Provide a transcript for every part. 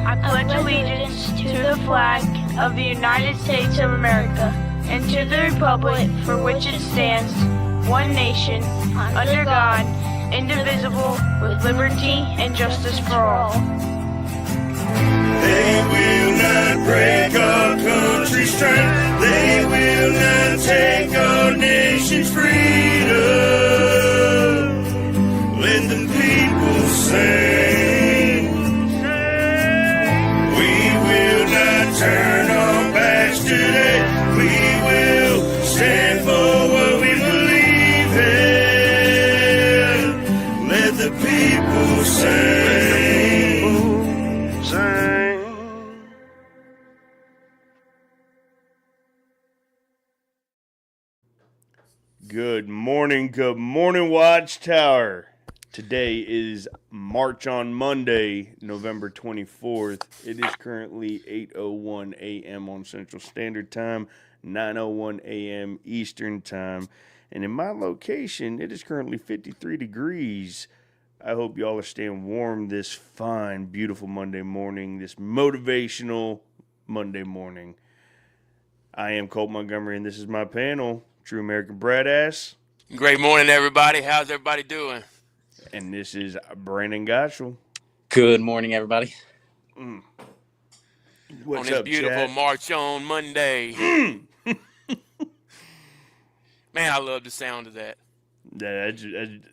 I pledge allegiance to the flag of the United States of America and to the republic for which it stands, one nation, under God, indivisible, with liberty and justice for all. They will not break our country's strength. They will not take our nation's freedom. Let the people sing. We will not turn our backs today. We will stand for what we believe in. Let the people sing. Good morning, Watchtower. Today is March on Monday, November 24th. It is currently 8:01 a.m. on Central Standard Time, 9:01 a.m. Eastern Time. And in my location, it is currently 53 degrees. I hope y'all are staying warm this fine, beautiful Monday morning, this motivational Monday morning. I am Colt Montgomery, and this is my panel, True American Badass. Great morning, everybody. How's everybody doing? And this is Brandon Gottschall. Good morning, everybody. What's on this up, beautiful chat? March on Monday. Man, I love the sound of that.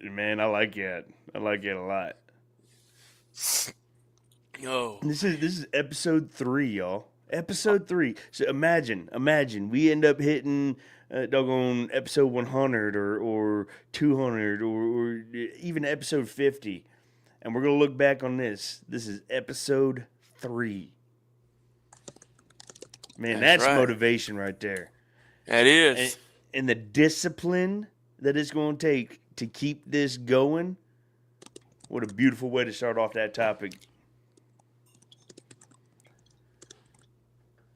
Man, I like it. I like it a lot. Oh, This is episode 3, y'all. Episode 3. So imagine we end up hitting doggone episode 100 or 200 or even episode 50, and we're gonna look back on this. This is episode 3. Man, that's right. motivation right there. that is. And the discipline that it's going to take to keep this going. What a beautiful way to start off that topic.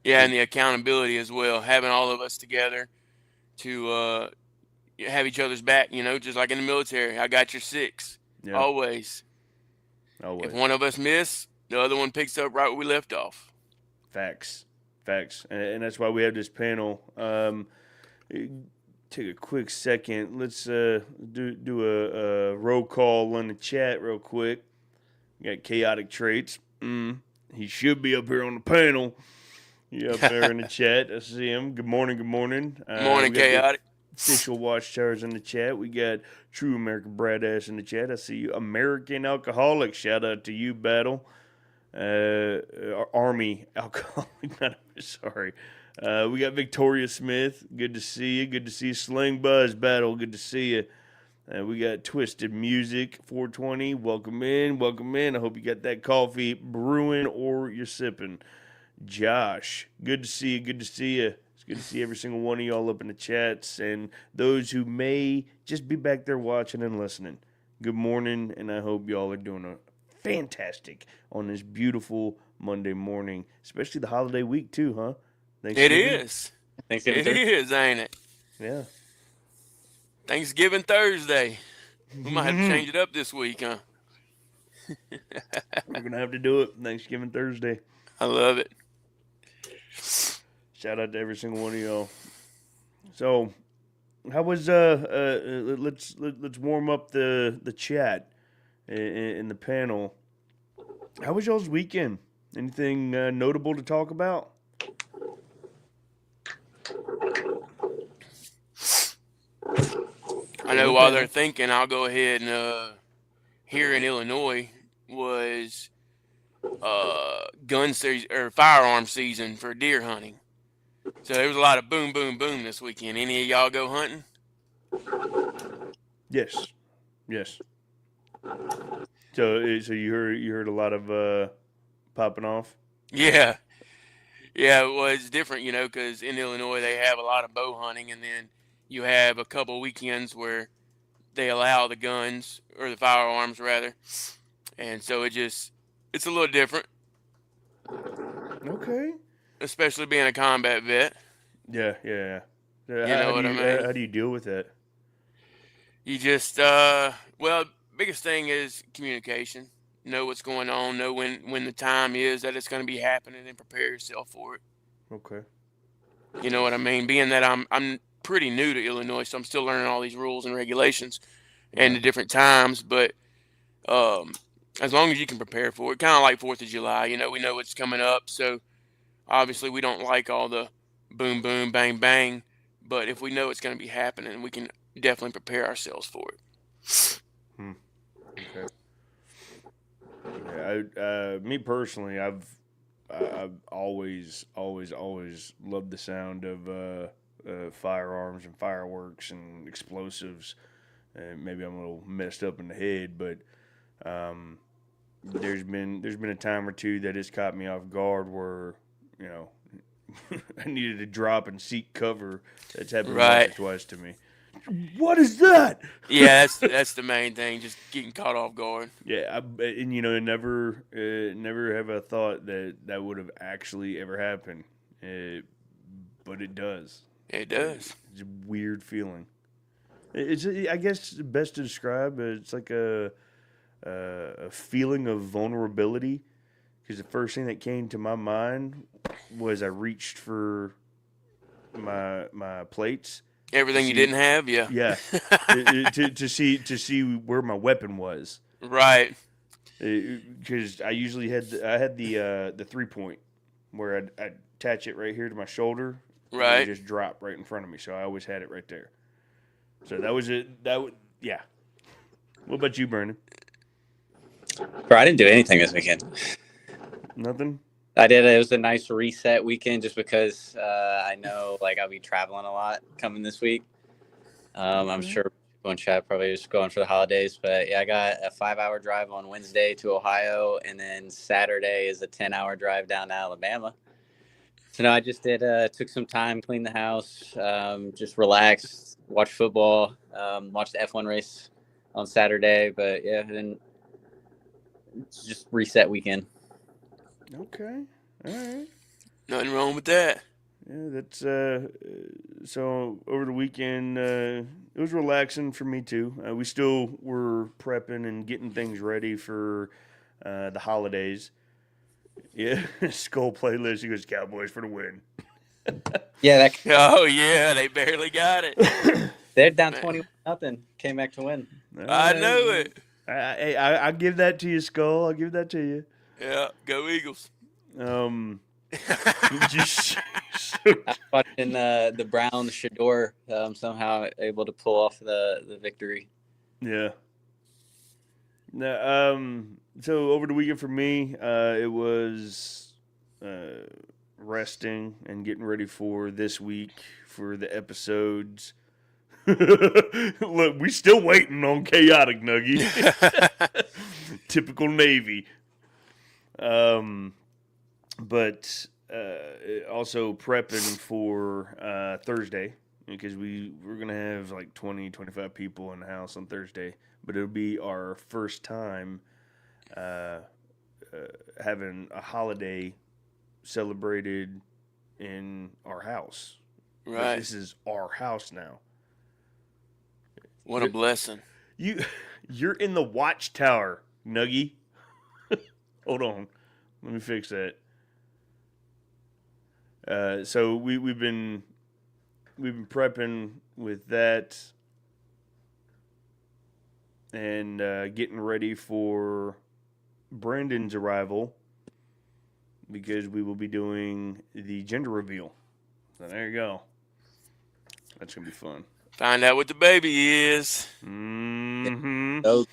Yeah, and the accountability as well. Having all of us together to have each other's back, just like in the military. I got your 6. Yeah. Always. Always. If one of us miss, the other one picks up right where we left off. Facts. And that's why we have this panel. Take a quick second. Let's do a roll call on the chat real quick. We got Chaotic Traits. He should be up here on the panel. He up there in the chat. I see him. Good morning. Good morning, Chaotic. Official Watchtowers in the chat. We got True American Badass in the chat. I see you. American Alcoholic. Shout out to you, Battle. Army Alcoholic. Sorry. We got Victoria Smith. Good to see you. Good to see you. Sling Buzz Battle. Good to see you. We got Twisted Music 420. Welcome in. I hope you got that coffee brewing or you're sipping. Josh, good to see you. It's good to see every single one of y'all up in the chats and those who may just be back there watching and listening. Good morning, and I hope y'all are doing a fantastic on this beautiful Monday morning, especially the holiday week too, huh? It is. Thanksgiving. It is, ain't it? Yeah. Thanksgiving Thursday. We might have to change it up this week, huh? We're going to have to do it Thanksgiving Thursday. I love it. Shout out to every single one of y'all. So, how was let's warm up the chat in the panel. How was y'all's weekend? Anything notable to talk about? I know while they're thinking, I'll go ahead and here in Illinois was gun season or firearm season for deer hunting. So there was a lot of boom, boom, boom this weekend. Any of y'all go hunting? Yes. So you heard a lot of popping off. Yeah. It was different, because in Illinois they have a lot of bow hunting, and then you have a couple weekends where they allow the guns or the firearms rather, and so it's a little different. Okay. Especially being a combat vet. Yeah. You know what I mean? How do you deal with that? You just, biggest thing is communication. know what's going on, know when the time is that it's going to be happening, and prepare yourself for it. Okay. You know what I mean? Being that I'm pretty new to Illinois, so I'm still learning all these rules and regulations and the Right. different times. But as long as you can prepare for it, kind of like 4th of July, we know it's coming up. So obviously we don't like all the boom, boom, bang, bang. But if we know it's going to be happening, we can definitely prepare ourselves for it. Okay. Yeah, me personally, I've always loved the sound of firearms and fireworks and explosives. And maybe I'm a little messed up in the head, but um, there's been a time or two that it's caught me off guard where I needed to drop and seek cover. That's happened once Right. or twice to me. What is that? Yeah, that's the main thing, just getting caught off guard. Yeah, and never have I thought that would have actually ever happened, but it does. It does. It's a weird feeling. I guess best to describe. It's like a feeling of vulnerability, because the first thing that came to my mind was I reached for my plates. Everything you didn't have, yeah. Yeah, to see where my weapon was. Right. Because I usually had the 3-point where I'd attach it right here to my shoulder, and it Right. would just drop right in front of me. So I always had it right there. So that was it. Yeah. What about you, Brandon? Bro, I didn't do anything this weekend. Nothing. I did. It was a nice reset weekend just because I know I'll be traveling a lot coming this week. I'm sure people in chat probably just going for the holidays, but yeah, I got a 5-hour drive on Wednesday to Ohio, and then Saturday is a 10-hour drive down to Alabama. So no, I just took some time, cleaned the house, just relaxed, watched football, watched the F1 race on Saturday, but yeah, then it's just reset weekend. Okay. All right. Nothing wrong with that. Yeah, that's so over the weekend it was relaxing for me too. We still were prepping and getting things ready for the holidays. Yeah, Skull playlist. He goes Cowboys for the win. Yeah, Oh yeah, they barely got it. they're down 21-0. Came back to win. I know it. I give that to you, Skull. I'll give that to you. Yeah, go Eagles. Just I was watching the Browns Shador somehow able to pull off the victory. yeah. Now, so over the weekend for me, it was resting and getting ready for this week for the episodes. Look, we still waiting on Chaotic Nuggy. Typical Navy. But also prepping for Thursday, because we're going to have 20, 25 people in the house on Thursday. But it'll be our first time having a holiday celebrated in our house. Right. This is our house now. What a blessing. You're in the Watchtower, Nuggy. Hold on. Let me fix that. So we've been prepping with that and getting ready for Brandon's arrival, because we will be doing the gender reveal. So there you go. That's gonna be fun. Find out what the baby is. Mm-hmm. So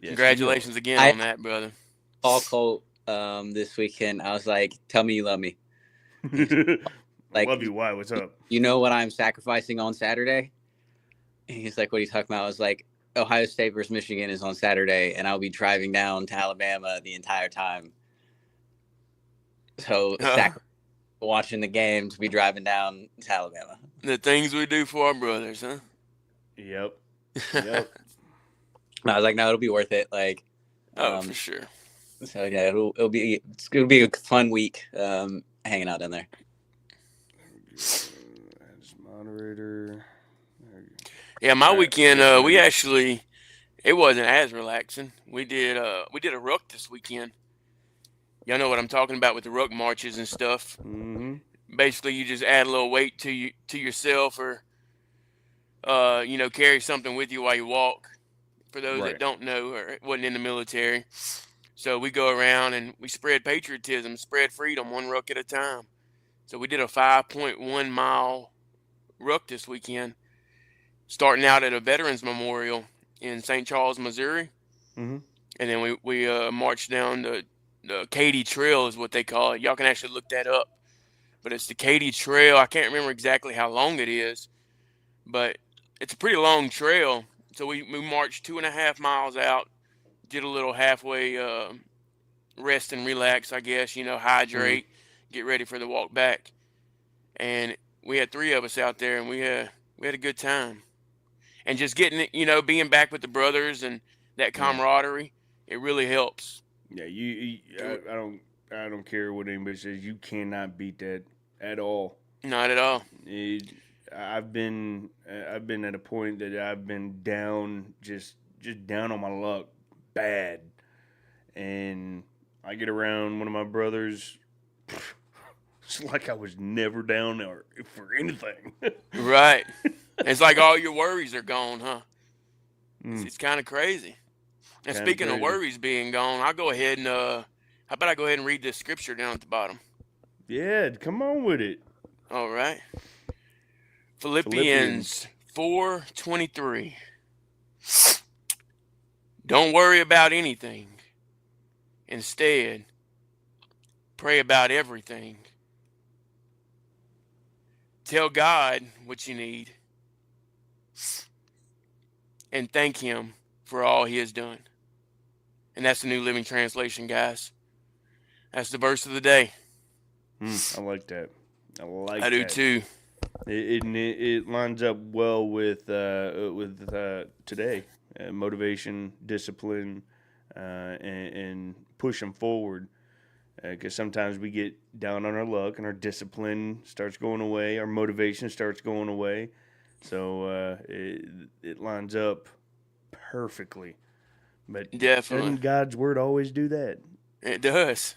Yes, Congratulations again on that, brother. Paul Colt this weekend. I was like, "Tell me you love me." Love you. Why? What's up? You know what I'm sacrificing on Saturday? And he's like, "What are you talking about?" I was like, "Ohio State versus Michigan is on Saturday, and I'll be driving down to Alabama the entire time." So watching the game to be driving down to Alabama. The things we do for our brothers, huh? Yep. And I was like, "No, it'll be worth it." For sure. So yeah, it'll be a fun week hanging out down there. As moderator. Yeah, my weekend, we actually, It wasn't as relaxing. We did a ruck this weekend. Y'all know what I'm talking about with the ruck marches and stuff. Mm-hmm. Basically, you just add a little weight to yourself, or carry something with you while you walk. For those that Right. don't know or wasn't in the military, so we go around and we spread patriotism, spread freedom, one ruck at a time. So we did a 5.1 mile ruck this weekend, starting out at a Veterans Memorial in St. Charles, Missouri, Mm-hmm. and then we marched down the Katy Trail is what they call it. Y'all can actually look that up, but it's the Katy Trail. I can't remember exactly how long it is, but it's a pretty long trail. So we marched 2.5 miles out, did a little halfway rest and relax, I guess, Mm-hmm. hydrate, get ready for the walk back. And we had 3 of us out there, and we had a good time. And just getting it, being back with the brothers and that Yeah. camaraderie, it really helps. Yeah. I don't care what anybody says. You cannot beat that at all. Not at all. I've been at a point that I've been down, just down on my luck, bad, and I get around one of my brothers. It's like I was never down there for anything. Right. It's like all your worries are gone, huh? Mm, It's kind of crazy. And Kinda speaking of crazy. worries being gone, I'll go ahead and how about I go ahead and read this scripture down at the bottom? Yeah, come on with it. All right. Philippians 4:23. Don't worry about anything. Instead, pray about everything. Tell God what you need and thank Him for all He has done. And that's the New Living Translation, guys. That's the verse of the day. I like that. I do too. It lines up well with today. Motivation, discipline, and pushing forward. Because sometimes we get down on our luck and our discipline starts going away, our motivation starts going away. So it lines up perfectly. But Definitely. doesn't God's word always do that? It does.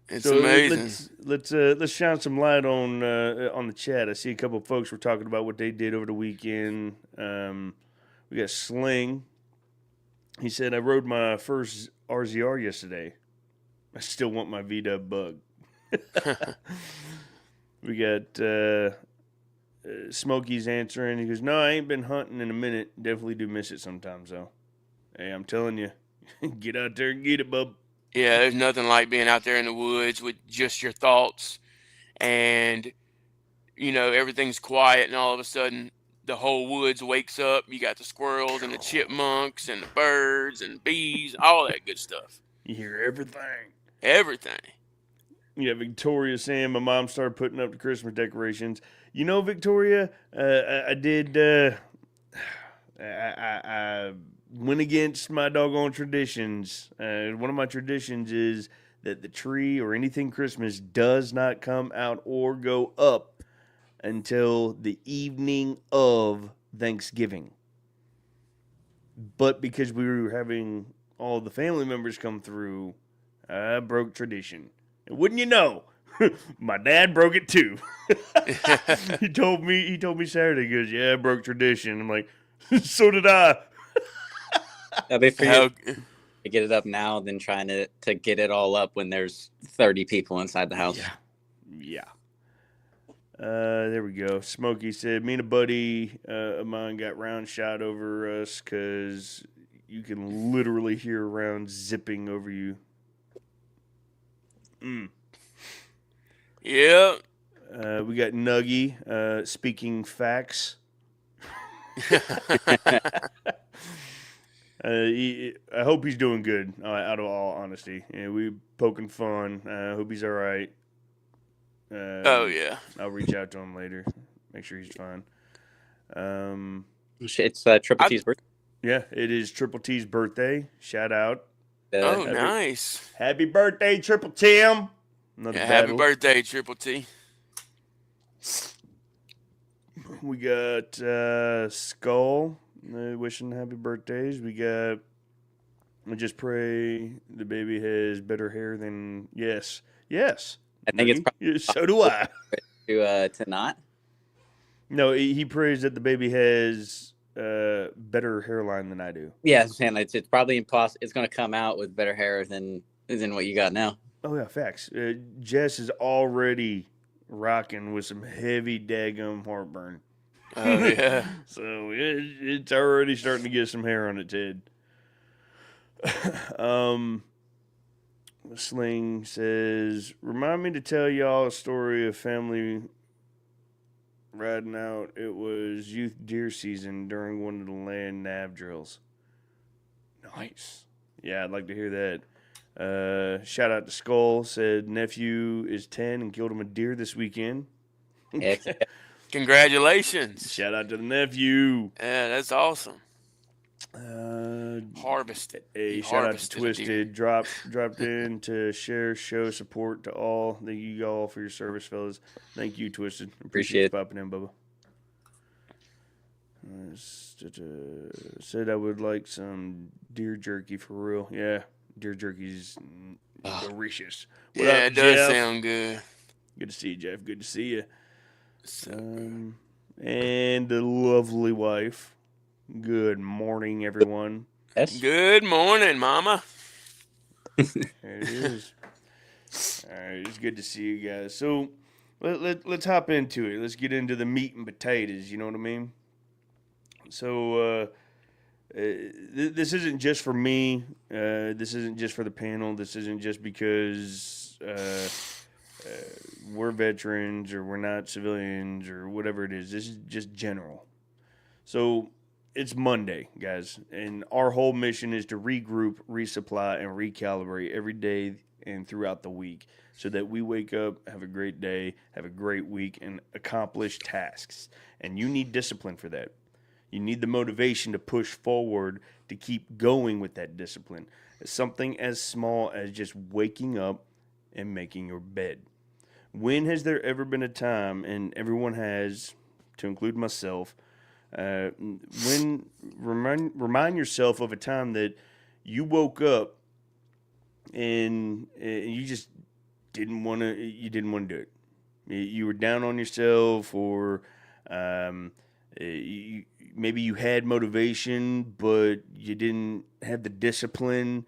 It's So amazing. let's shine some light on the chat. I see a couple of folks were talking about what they did over the weekend. We got Sling. He said, I rode my first RZR yesterday. I still want my VW bug. We got Smokey's answering. He goes, no, I ain't been hunting in a minute. Definitely do miss it sometimes, though. Hey, I'm telling you, get out there and get it, bub. Yeah, there's nothing like being out there in the woods with just your thoughts and, everything's quiet and all of a sudden the whole woods wakes up. You got the squirrels and the chipmunks and the birds and bees, all that good stuff. You hear everything. Everything. Yeah, Victoria saying my mom started putting up the Christmas decorations. You know, Victoria, I did. I went against my doggone traditions. One of my traditions is that the tree or anything Christmas does not come out or go up until the evening of Thanksgiving. But because we were having all the family members come through, I broke tradition. And wouldn't you know, my dad broke it too. He told me Saturday, he goes, yeah, I broke tradition. I'm like, so did I. That'd be for you to get it up now than trying to get it all up when there's 30 people inside the house. Yeah. There we go. Smokey said, me and a buddy of mine got round shot over us because you can literally hear rounds zipping over you. Yeah. We got Nuggy speaking facts. I hope he's doing good, out of all honesty. Yeah, we poking fun. I hope he's all right. Oh, yeah. I'll reach out to him later. Make sure he's fine. It's Triple T's birthday. Yeah, it is Triple T's birthday. Shout out. Nice. Happy birthday, Triple Tim. Another happy battle. birthday, Triple T. We got Skull. wishing happy birthdays. We got. I just pray the baby has better hair than yes. I think it's Noogie. probably Yeah, so do I. to not. No, he prays that the baby has better hairline than I do. Yeah, I'm saying it's probably impossible. It's going to come out with better hair than what you got now. Oh yeah, facts. Jess is already rocking with some heavy daggum heartburn. Oh yeah. So it's already starting to get some hair on its head. Sling says, remind me to tell y'all a story of family riding out. It was youth deer season during one of the land nav drills. Nice. Yeah, I'd like to hear that. Shout out to Skull. Said nephew is 10 and killed him a deer this weekend. Heck yeah. Congratulations. Shout out to the nephew. Yeah, that's awesome. Harvested. A He shout out to harvested a deer. Twisted. Dropped in to show support to all. Thank you all for your service, fellas. Thank you, Twisted. Appreciate you popping in, Bubba. Said I would like some deer jerky for real. Yeah, deer jerky's delicious. What Yeah, up, it does Jeff? sound good. Good to see you, Jeff. Good to see you. So, And the lovely wife. Good morning, everyone. Yes. good morning, Mama. There it is. All right, it's good to see you guys. So let's hop into it. Let's get into the meat and potatoes. You know what I mean? So this isn't just for me. This isn't just for the panel. This isn't just because we're veterans or we're not civilians or whatever it is. This is just general. So it's Monday, guys, and our whole mission is to regroup, resupply, and recalibrate every day and throughout the week so that we wake up, have a great day, have a great week, and accomplish tasks. And you need discipline for that. You need the motivation to push forward, to keep going with that discipline. It's something as small as just waking up and making your bed. When has there ever been a time, and everyone has, to include myself, remind yourself of a time that you woke up and you just didn't want to do it. You were down on yourself, or maybe you had motivation but you didn't have the discipline.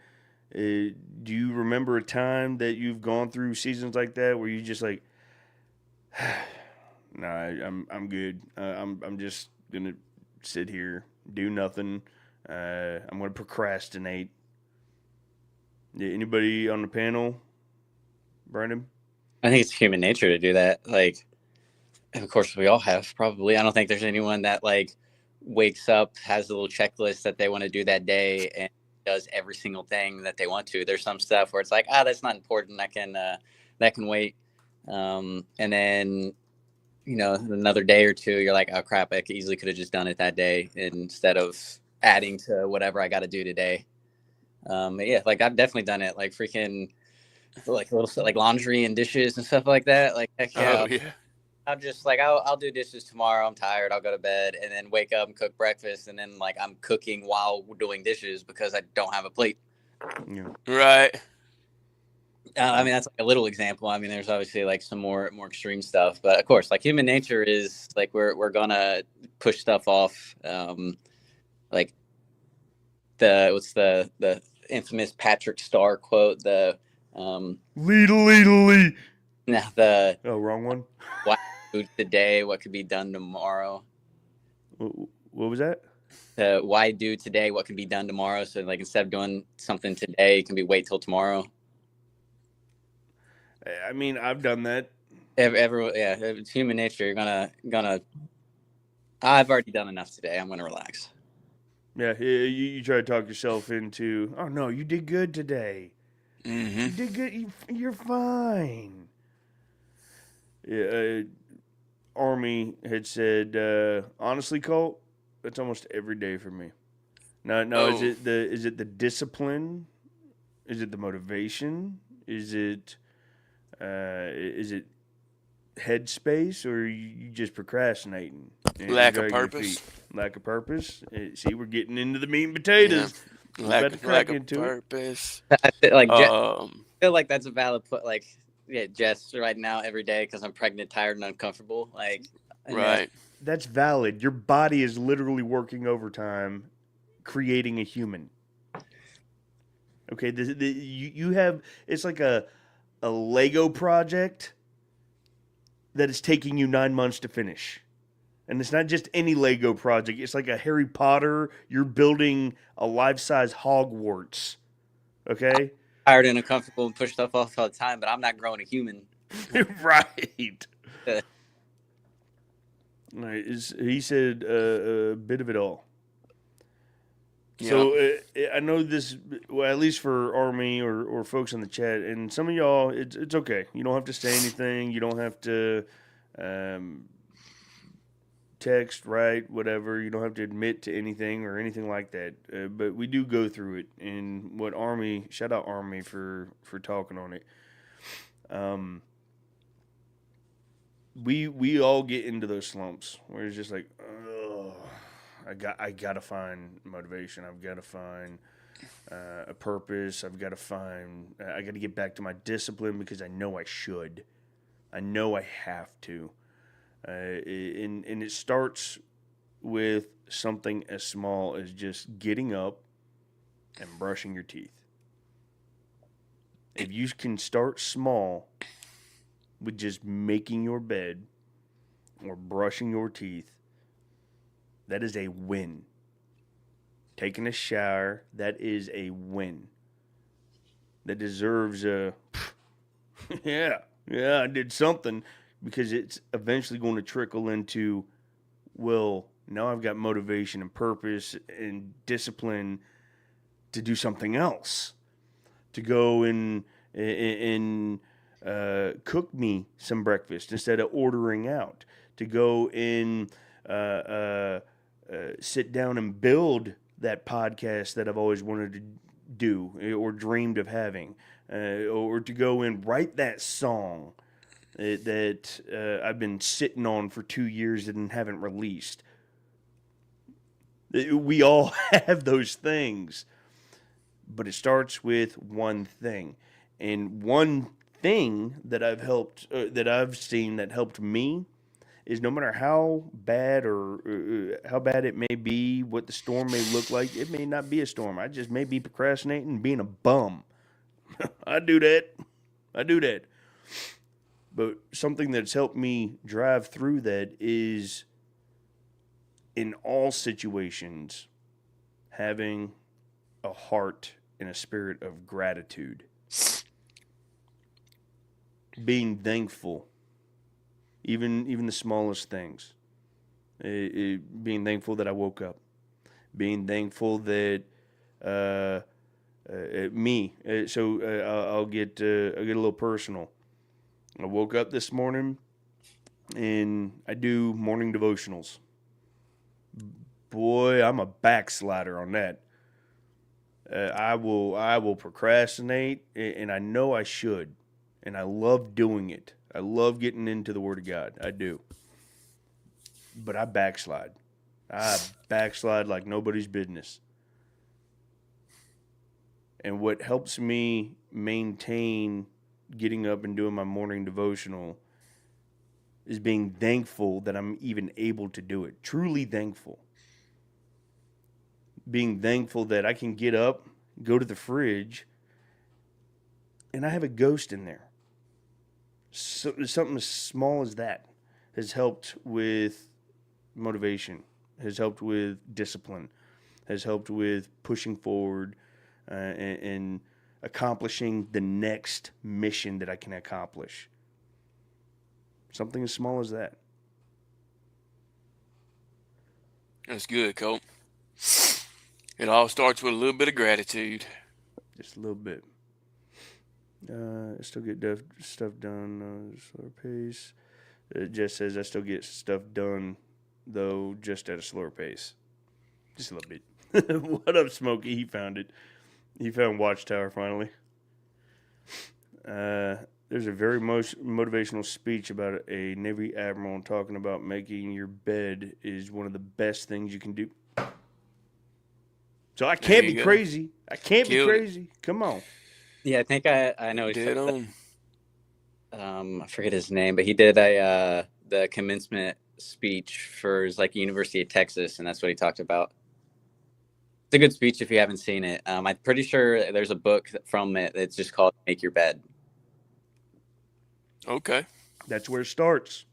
Do you remember a time that you've gone through seasons like that where you just like, nah, I'm good. I'm just gonna sit here, do nothing. I'm gonna procrastinate. Anybody on the panel, Brandon? I think it's human nature to do that. Like, of course, we all have probably. I don't think there's anyone that like wakes up, has a little checklist that they want to do that day, and does every single thing that they want to. There's some stuff where it's like, that's not important. That can wait. And then, another day or two, you're like, oh crap, I easily could have just done it that day instead of adding to whatever I got to do today. Yeah, like I've definitely done it. Like freaking, like little stuff like laundry and dishes and stuff like that. Like, heck yeah. Oh yeah. I'm just like, I'll do dishes tomorrow. I'm tired. I'll go to bed and then wake up and cook breakfast. And then like I'm cooking while doing dishes because I don't have a plate. Yeah. Right. I mean, that's like a little example. I mean, there's obviously like some more extreme stuff, but of course, like human nature is like, we're gonna push stuff off. Like what's the infamous Patrick Starr quote, Lee. Now Oh, wrong one. Why do today what could be done tomorrow? What was that? Why do today what can be done tomorrow? So like instead of doing something today, it can be wait till tomorrow. I mean, I've done that. Everyone, yeah, it's human nature. You're gonna. I've already done enough today. I'm gonna relax. Yeah, you try to talk yourself into, oh no, you did good today. Mm-hmm. You did good. You're fine. Yeah, Army had said, honestly, Colt, that's almost every day for me. No, Oh. is it the discipline? Is it the motivation? Is it headspace, or you just procrastinating? and Lack of dragging your purpose. feet? Lack of purpose. See, we're getting into the meat and potatoes. Yeah. We're about to crack Lack of into it. purpose. I feel like Um, feel like that's a valid put. Like, yeah, Jess, right now every day because I'm pregnant, tired, and uncomfortable. Like, and right. That's valid. Your body is literally working overtime, creating a human. Okay, you have, it's like a Lego project that is taking you 9 months to finish. And it's not just any Lego project. It's like a Harry Potter. You're building a life-size Hogwarts. Okay? tired and uncomfortable and push stuff off all the time, but I'm not growing a human. Right. All right. He said a bit of it all. Yeah. So I know this, well, at least for Army or folks in the chat, and some of y'all, it's okay. You don't have to say anything. You don't have to text, write, whatever. You don't have to admit to anything or anything like that. But we do go through it. And what Army, shout out Army for talking on it. We all get into those slumps where it's just like, oh, I gotta find motivation. I've got to find a purpose. I got to get back to my discipline because I know I should. I know I have to. And it starts with something as small as just getting up and brushing your teeth. If you can start small with just making your bed or brushing your teeth, that is a win. Taking a shower, that is a win. That deserves a, yeah, I did something, because it's eventually going to trickle into, well, now I've got motivation and purpose and discipline to do something else. To go and cook me some breakfast instead of ordering out. To go and sit down and build that podcast that I've always wanted to do or dreamed of having, or to go and write that song that I've been sitting on for 2 years and haven't released. We all have those things, but it starts with one thing. And one thing that I've seen that helped me is no matter how bad or how bad it may be, what the storm may look like, it may not be a storm. I just may be procrastinating and being a bum. I do that. But something that's helped me drive through that is, in all situations, having a heart and a spirit of gratitude. Being thankful. Even the smallest things. Being thankful that I woke up. Being thankful that me. I'll get a little personal. I woke up this morning and I do morning devotionals. Boy, I'm a backslider on that. I will procrastinate, and I know I should, and I love doing it. I love getting into the Word of God. I do. But I backslide. I backslide like nobody's business. And what helps me maintain getting up and doing my morning devotional is being thankful that I'm even able to do it. Truly thankful. Being thankful that I can get up, go to the fridge, and I have a ghost in there. So, something as small as that has helped with motivation, has helped with discipline, has helped with pushing forward and accomplishing the next mission that I can accomplish. Something as small as that. That's good, Colt. It all starts with a little bit of gratitude. Just a little bit. I still get stuff done, slower pace. Jess says I still get stuff done, though, just at a slower pace. Just a little bit. What up, Smokey? He found it. He found Watchtower finally. there's a very motivational speech about a Navy admiral talking about making your bed is one of the best things you can do. So I can't be crazy. I can't be crazy. Come on. Yeah, I think I know. Dead on. I forget his name, but he did the commencement speech for his, like, University of Texas, and that's what he talked about. It's a good speech if you haven't seen it. I'm pretty sure there's a book from it that's just called "Make Your Bed." Okay. That's where it starts.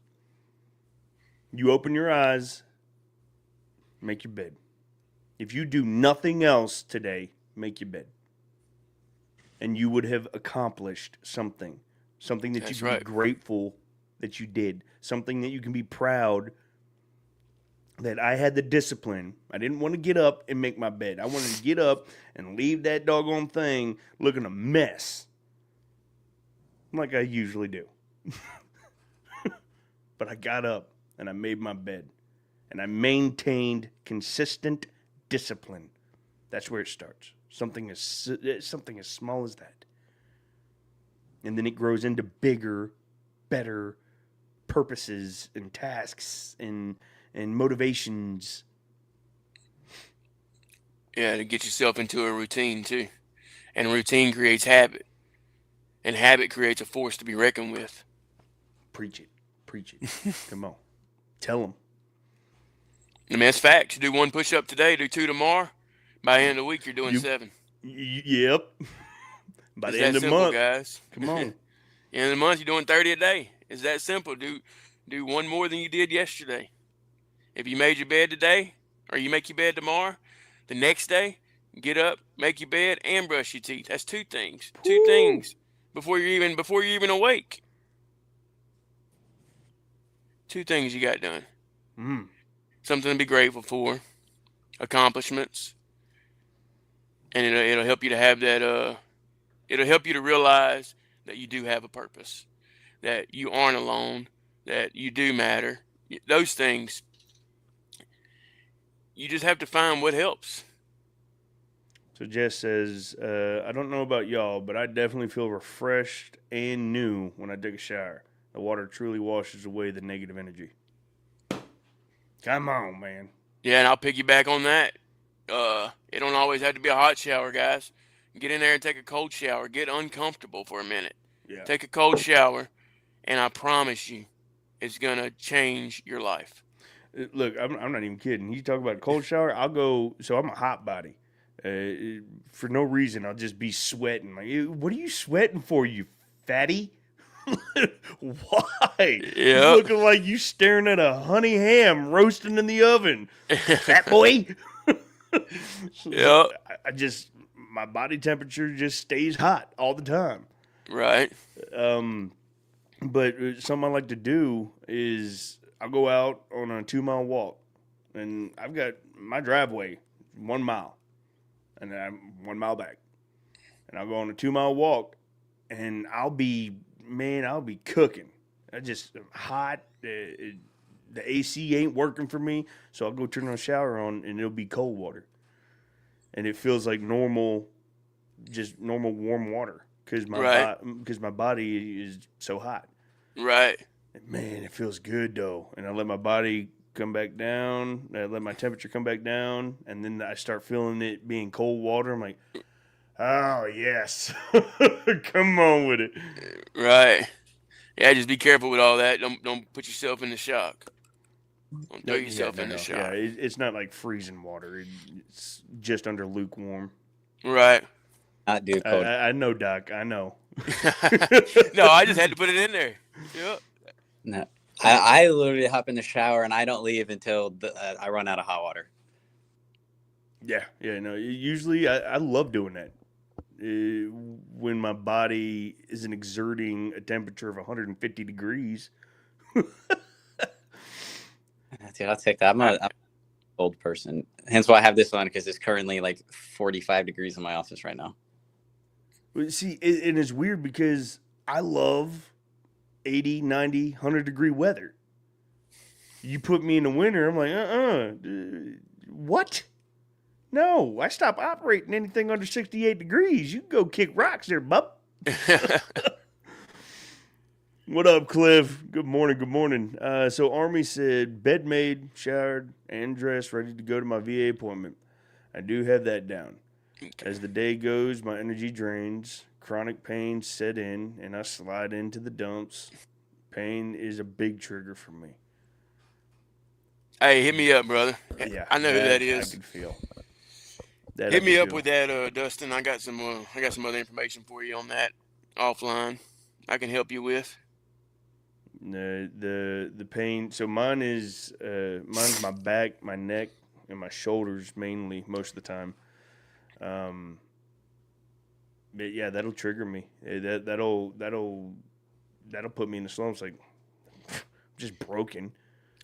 You open your eyes, make your bed. If you do nothing else today, make your bed. And you would have accomplished something. Something that That's you can right. be grateful that you did. Something that you can be proud that I had the discipline. I didn't want to get up and make my bed. I wanted to get up and leave that doggone thing looking a mess. Like I usually do. But I got up and I made my bed. And I maintained consistent discipline. That's where it starts. Something as small as that. And then it grows into bigger, better purposes and tasks and motivations. Yeah, to get yourself into a routine too. And routine creates habit. And habit creates a force to be reckoned with. Preach it. Preach it. Come on. Tell them. I mean, that's facts. You do 1 push-up today, do 2 tomorrow. By the end of the week, you're doing 7. Yep. By It's the end that of the simple, month. guys. Come on. End of the month, you're doing 30 a day. It's that simple. Do 1 more than you did yesterday. If you made your bed today, or you make your bed tomorrow, the next day, get up, make your bed, and brush your teeth. That's 2 things. Woo. 2 things before you're even awake. 2 things you got done. Mm. Something to be grateful for. Accomplishments. And it'll help you to have that. It'll help you to realize that you do have a purpose, that you aren't alone, that you do matter. Those things. You just have to find what helps. So Jess says, I don't know about y'all, but I definitely feel refreshed and new when I take a shower. The water truly washes away the negative energy. Come on, man. Yeah, and I'll piggyback on that. It don't always have to be a hot shower, guys. Get in there and take a cold shower. Get uncomfortable for a minute. Yeah. Take a cold shower, and I promise you, it's going to change your life. Look, I'm not even kidding. You talk about a cold shower, I'll go, so I'm a hot body. For no reason, I'll just be sweating. Like, what are you sweating for, you fatty? Why? Yeah. Looking like you staring at a honey ham roasting in the oven. Fat boy. Yeah. My body temperature just stays hot all the time. Right. But something I like to do is I'll go out on a 2-mile walk, and I've got my driveway 1 mile, and then I'm 1 mile back, and I'll go on a 2-mile walk, and I'll be cooking. I'm hot. The AC ain't working for me, so I'll go turn the shower on, and it'll be cold water, and it feels like normal warm water because my body is so hot. Right. Man, it feels good though, and I let my body come back down. I let my temperature come back down, and then I start feeling it being cold water. I'm like, oh yes, come on with it. Right. Yeah, just be careful with all that. Don't put yourself in the shock. Don't throw yourself in the shock. Yeah, it's not like freezing water. It's just under lukewarm. Right. Not do cold. I know, Doc. I know. No, I just had to put it in there. Yep. No, I literally hop in the shower and I don't leave until I run out of hot water. Yeah. No. Usually, I love doing that. When my body isn't exerting a temperature of 150 degrees. Dude, I'll take that. I'm a cold person. Hence why I have this on, because it's currently like 45 degrees in my office right now. See, and it's weird because I love 80, 90, 100-degree weather. You put me in the winter, I'm like, what? No, I stop operating anything under 68 degrees. You can go kick rocks there, bub. What up, Cliff? Good morning. Good morning. So Army said bed made, showered, and dressed, ready to go to my VA appointment. I do have that down. As the day goes, my energy drains, chronic pain set in, and I slide into the dumps. Pain is a big trigger for me. Hey, hit me up, brother. Yeah, I know who that I is. can feel. That I Hit can me up feel. with that, Dustin. I got some other information for you on that offline. I can help you with. The pain. So mine's my back, my neck, and my shoulders mainly most of the time. But yeah, that'll trigger me. That'll put me in the slumps. Like I'm just broken.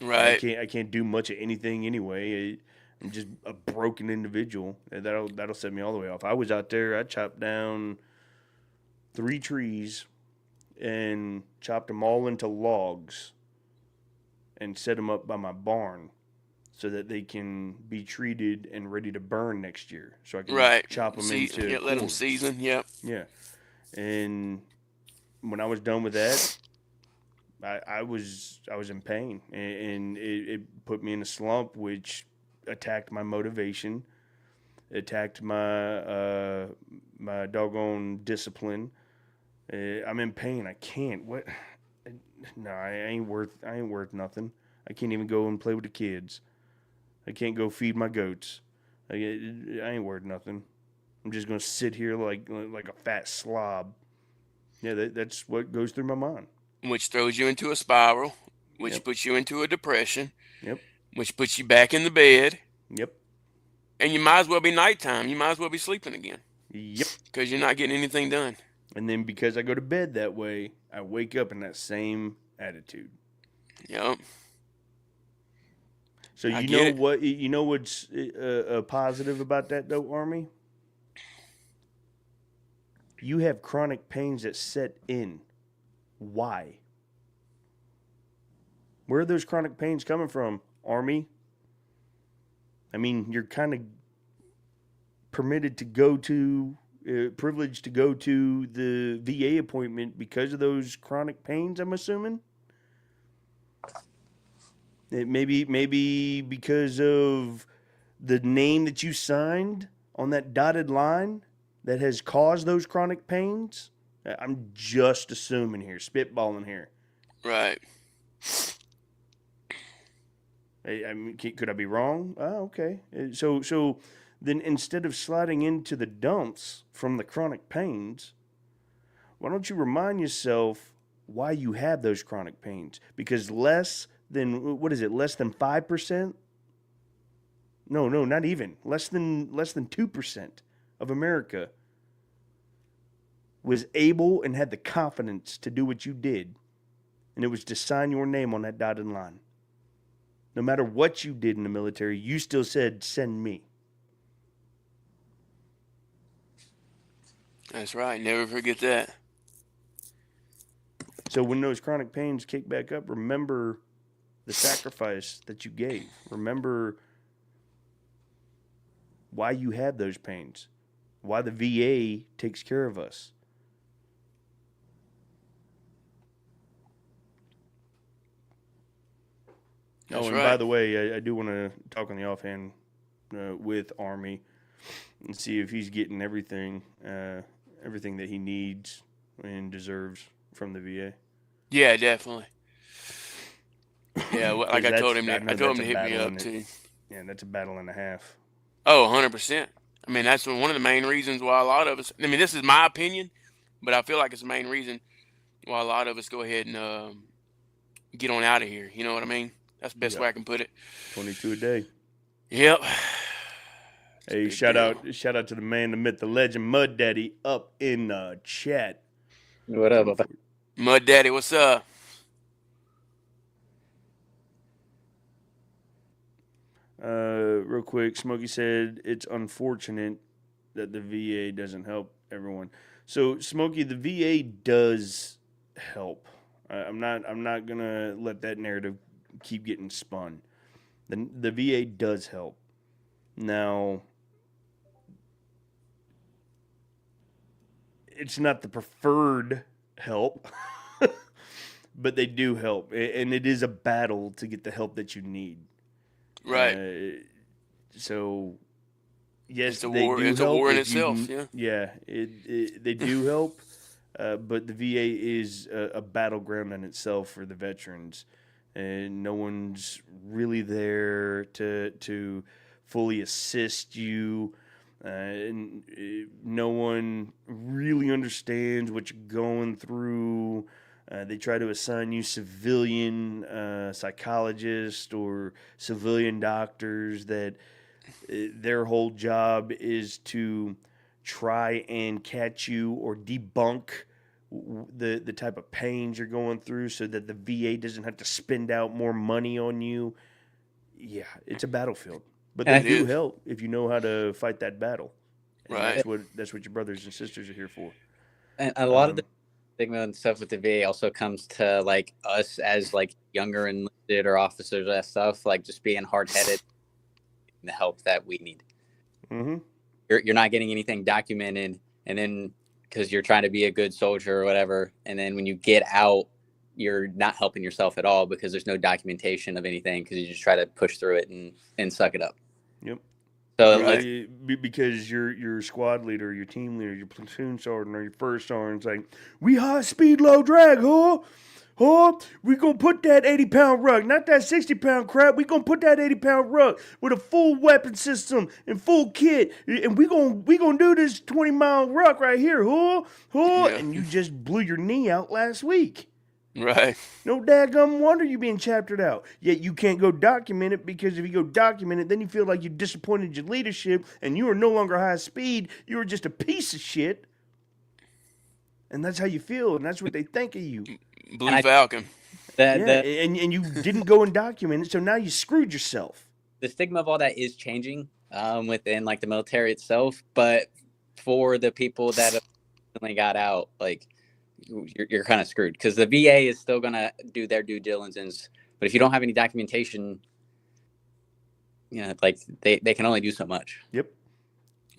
Right. I can't do much of anything anyway. I'm just a broken individual. That'll set me all the way off. I was out there. I chopped down 3 trees and chopped them all into logs and set them up by my barn so that they can be treated and ready to burn next year. So I can Right. chop them into Yeah, let them cords. season. Yep. Yeah. And when I was done with that, I was in pain, and it put me in a slump, which attacked my motivation, attacked my my doggone discipline. I'm in pain. I can't. What? No, I ain't worth nothing. I can't even go and play with the kids. I can't go feed my goats. I ain't worth nothing. I'm just gonna sit here like a fat slob. Yeah, that's what goes through my mind. Which throws you into a spiral, which Yep. puts you into a depression, Yep. which puts you back in the bed, Yep. and you might as well be nighttime. You might as well be sleeping again Yep. because you're not getting anything done. And then because I go to bed that way, I wake up in that same attitude. Yep. So I get it. you know what's positive about that though, Army? You have chronic pains that set in. Why? Where are those chronic pains coming from, Army? I mean, you're kind of permitted to go to, privileged to go to the VA appointment because of those chronic pains, I'm assuming? Maybe because of the name that you signed on that dotted line that has caused those chronic pains? I'm just assuming here, spitballing here. Right. I mean, could I be wrong? Oh, okay. So then instead of sliding into the dumps from the chronic pains, why don't you remind yourself why you have those chronic pains? Because less than 5%? No, not even. Less than 2% of America was able and had the confidence to do what you did, and it was to sign your name on that dotted line. No matter what you did in the military, you still said, send me. That's right. Never forget that. So when those chronic pains kick back up, remember the sacrifice that you gave. Remember why you had those pains, why the VA takes care of us. That's and right. by the way, I do want to talk on the offhand with Army and see if he's getting everything that he needs and deserves from the VA. Yeah, definitely. Yeah, like I told him I to hit me up too. Yeah, that's a battle and a half. Oh, 100%. I mean, that's one of the main reasons why a lot of us, I mean, this is my opinion, but I feel like it's the main reason why a lot of us go ahead and get on out of here. You know what I mean? That's the best way I can put it. 22 a day. Yep. Hey, shout out to the man, the myth, the legend, Mud Daddy, up in the chat. What up? Mud Daddy, what's up? Real quick, Smokey said it's unfortunate that the VA doesn't help everyone. So, Smokey, the VA does help. I'm not gonna let that narrative keep getting spun. The VA does help. Now, it's not the preferred help. but they do help, and it is a battle to get the help that you need. Right. So, yes, It's a they war. do It's a help war in if you itself. can. Yeah. Yeah, they do help, but the VA is a battleground in itself for the veterans, and no one's really there to fully assist you. And no one really understands what you're going through. They try to assign you civilian psychologists or civilian doctors that their whole job is to try and catch you or debunk the type of pains you're going through so that the VA doesn't have to spend out more money on you. Yeah, it's a battlefield. But they And do is. help if you know how to fight that battle. And Right. that's what your brothers and sisters are here for. a lot of the stigma and stuff with the VA also comes to like us as like younger enlisted or officers, that stuff, like just being hard headed, the help that we need. Mm-hmm. You're not getting anything documented, and then because you're trying to be a good soldier or whatever, and then when you get out, you're not helping yourself at all because there's no documentation of anything because you just try to push through it and suck it up. Yep. So Right. Because your squad leader, your team leader, your platoon sergeant, or your first sergeant's like, we high speed, low drag, huh? Huh? We gonna put that 80-pound ruck, not that 60-pound crap. We gonna put that 80-pound ruck with a full weapon system and full kit, and we gonna do this 20-mile ruck right here, huh? Huh? Yeah. And you just blew your knee out last week. Right. No daggum wonder you being chaptered out. Yet you can't go document it because if you go document it, then you feel like you disappointed your leadership and you are no longer high speed. You are just a piece of shit. And that's how you feel, and that's what they think of you. Blue Falcon. Yeah, and you didn't go and document it, so now you screwed yourself. the stigma of all that is changing within like the military itself, but for the people that have recently got out, like you're kind of screwed because the VA is still gonna do their due diligence, but if you don't have any documentation, like they can only do so much. Yep.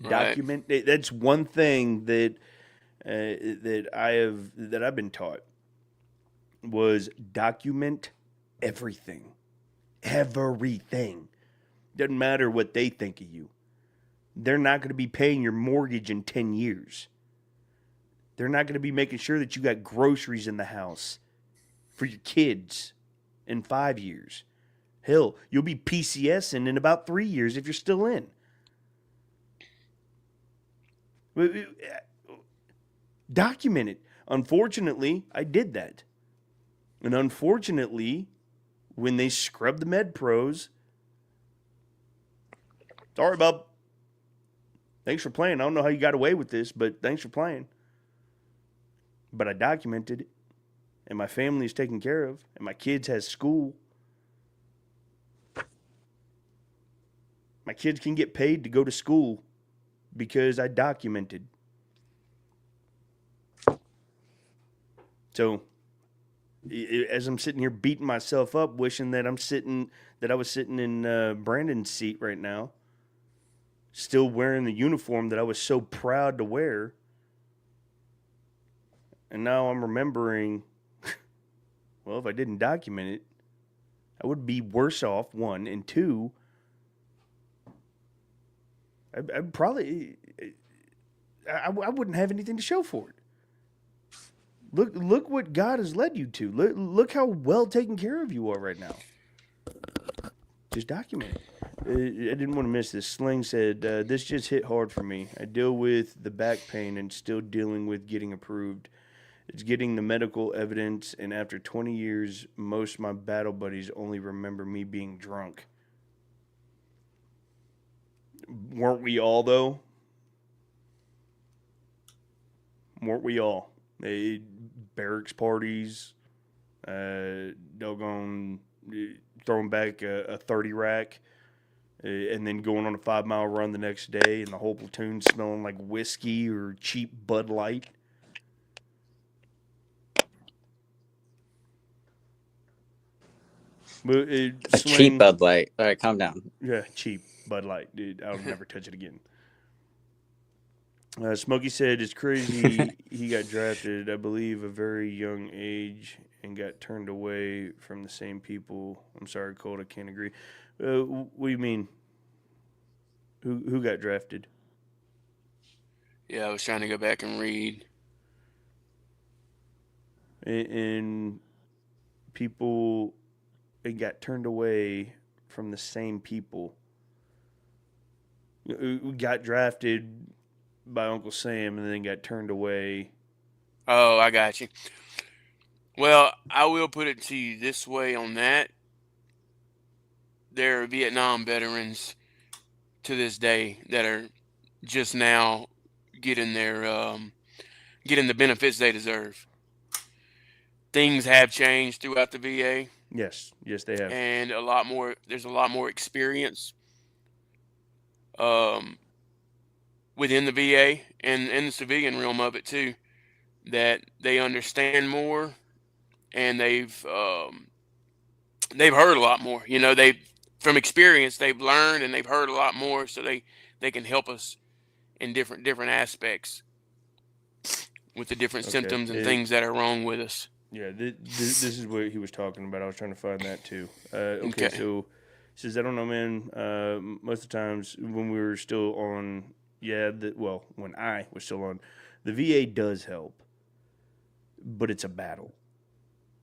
Right. Document. That's one thing that I've been taught was document everything. Everything. Doesn't matter what they think of you. They're not going to be paying your mortgage in 10 years. They're not going to be making sure that you got groceries in the house for your kids in 5 years. Hell, you'll be PCSing in about 3 years if you're still in. Document it. Unfortunately, I did that. And unfortunately, when they scrubbed the med pros, sorry, bub. Thanks for playing. I don't know how you got away with this, but thanks for playing. But I documented it, and my family is taken care of, and my kids has school. My kids can get paid to go to school because I documented. So, as I'm sitting here beating myself up, wishing that I was sitting in Brandon's seat right now, still wearing the uniform that I was so proud to wear. And now I'm remembering, well, if I didn't document it, I would be worse off, one. And two, I'd probably, I wouldn't have anything to show for it. Look what God has led you to. Look how well taken care of you are right now. Just document it. I didn't want to miss this. Sling said, this just hit hard for me. I deal with the back pain and still dealing with getting approved. It's getting the medical evidence, and after 20 years, most of my battle buddies only remember me being drunk. Weren't we all, though? Weren't we all? Barracks parties, doggone throwing back a 30 rack, and then going on a 5-mile run the next day, and the whole platoon smelling like whiskey or cheap Bud Light. But Cheap Bud Light. All right, calm down. Yeah, cheap Bud Light, dude. I'll never touch it again. Smokey said it's crazy he got drafted, I believe, a very young age and got turned away from the same people. I'm sorry, Colt, I can't agree. What do you mean? Who got drafted? Yeah, I was trying to go back and read. And people got turned away from the same people. Got drafted by Uncle Sam and then got turned away. Oh, I got you. Well, I will put it to you this way on that. There are Vietnam veterans to this day that are just now getting getting the benefits they deserve. Things have changed throughout the VA, Yes, they have. and there's a lot more experience um, within the VA and in the civilian realm of it too, that they understand more, and they've heard a lot more. They from experience they've learned and they've heard a lot more, so they can help us in different aspects with the different symptoms and things that are wrong with us. Yeah, this is what he was talking about. I was trying to find that too. Okay, Okay. so he says, I don't know, man. Most of the times when we were still on, when I was still on, the VA does help, but it's a battle.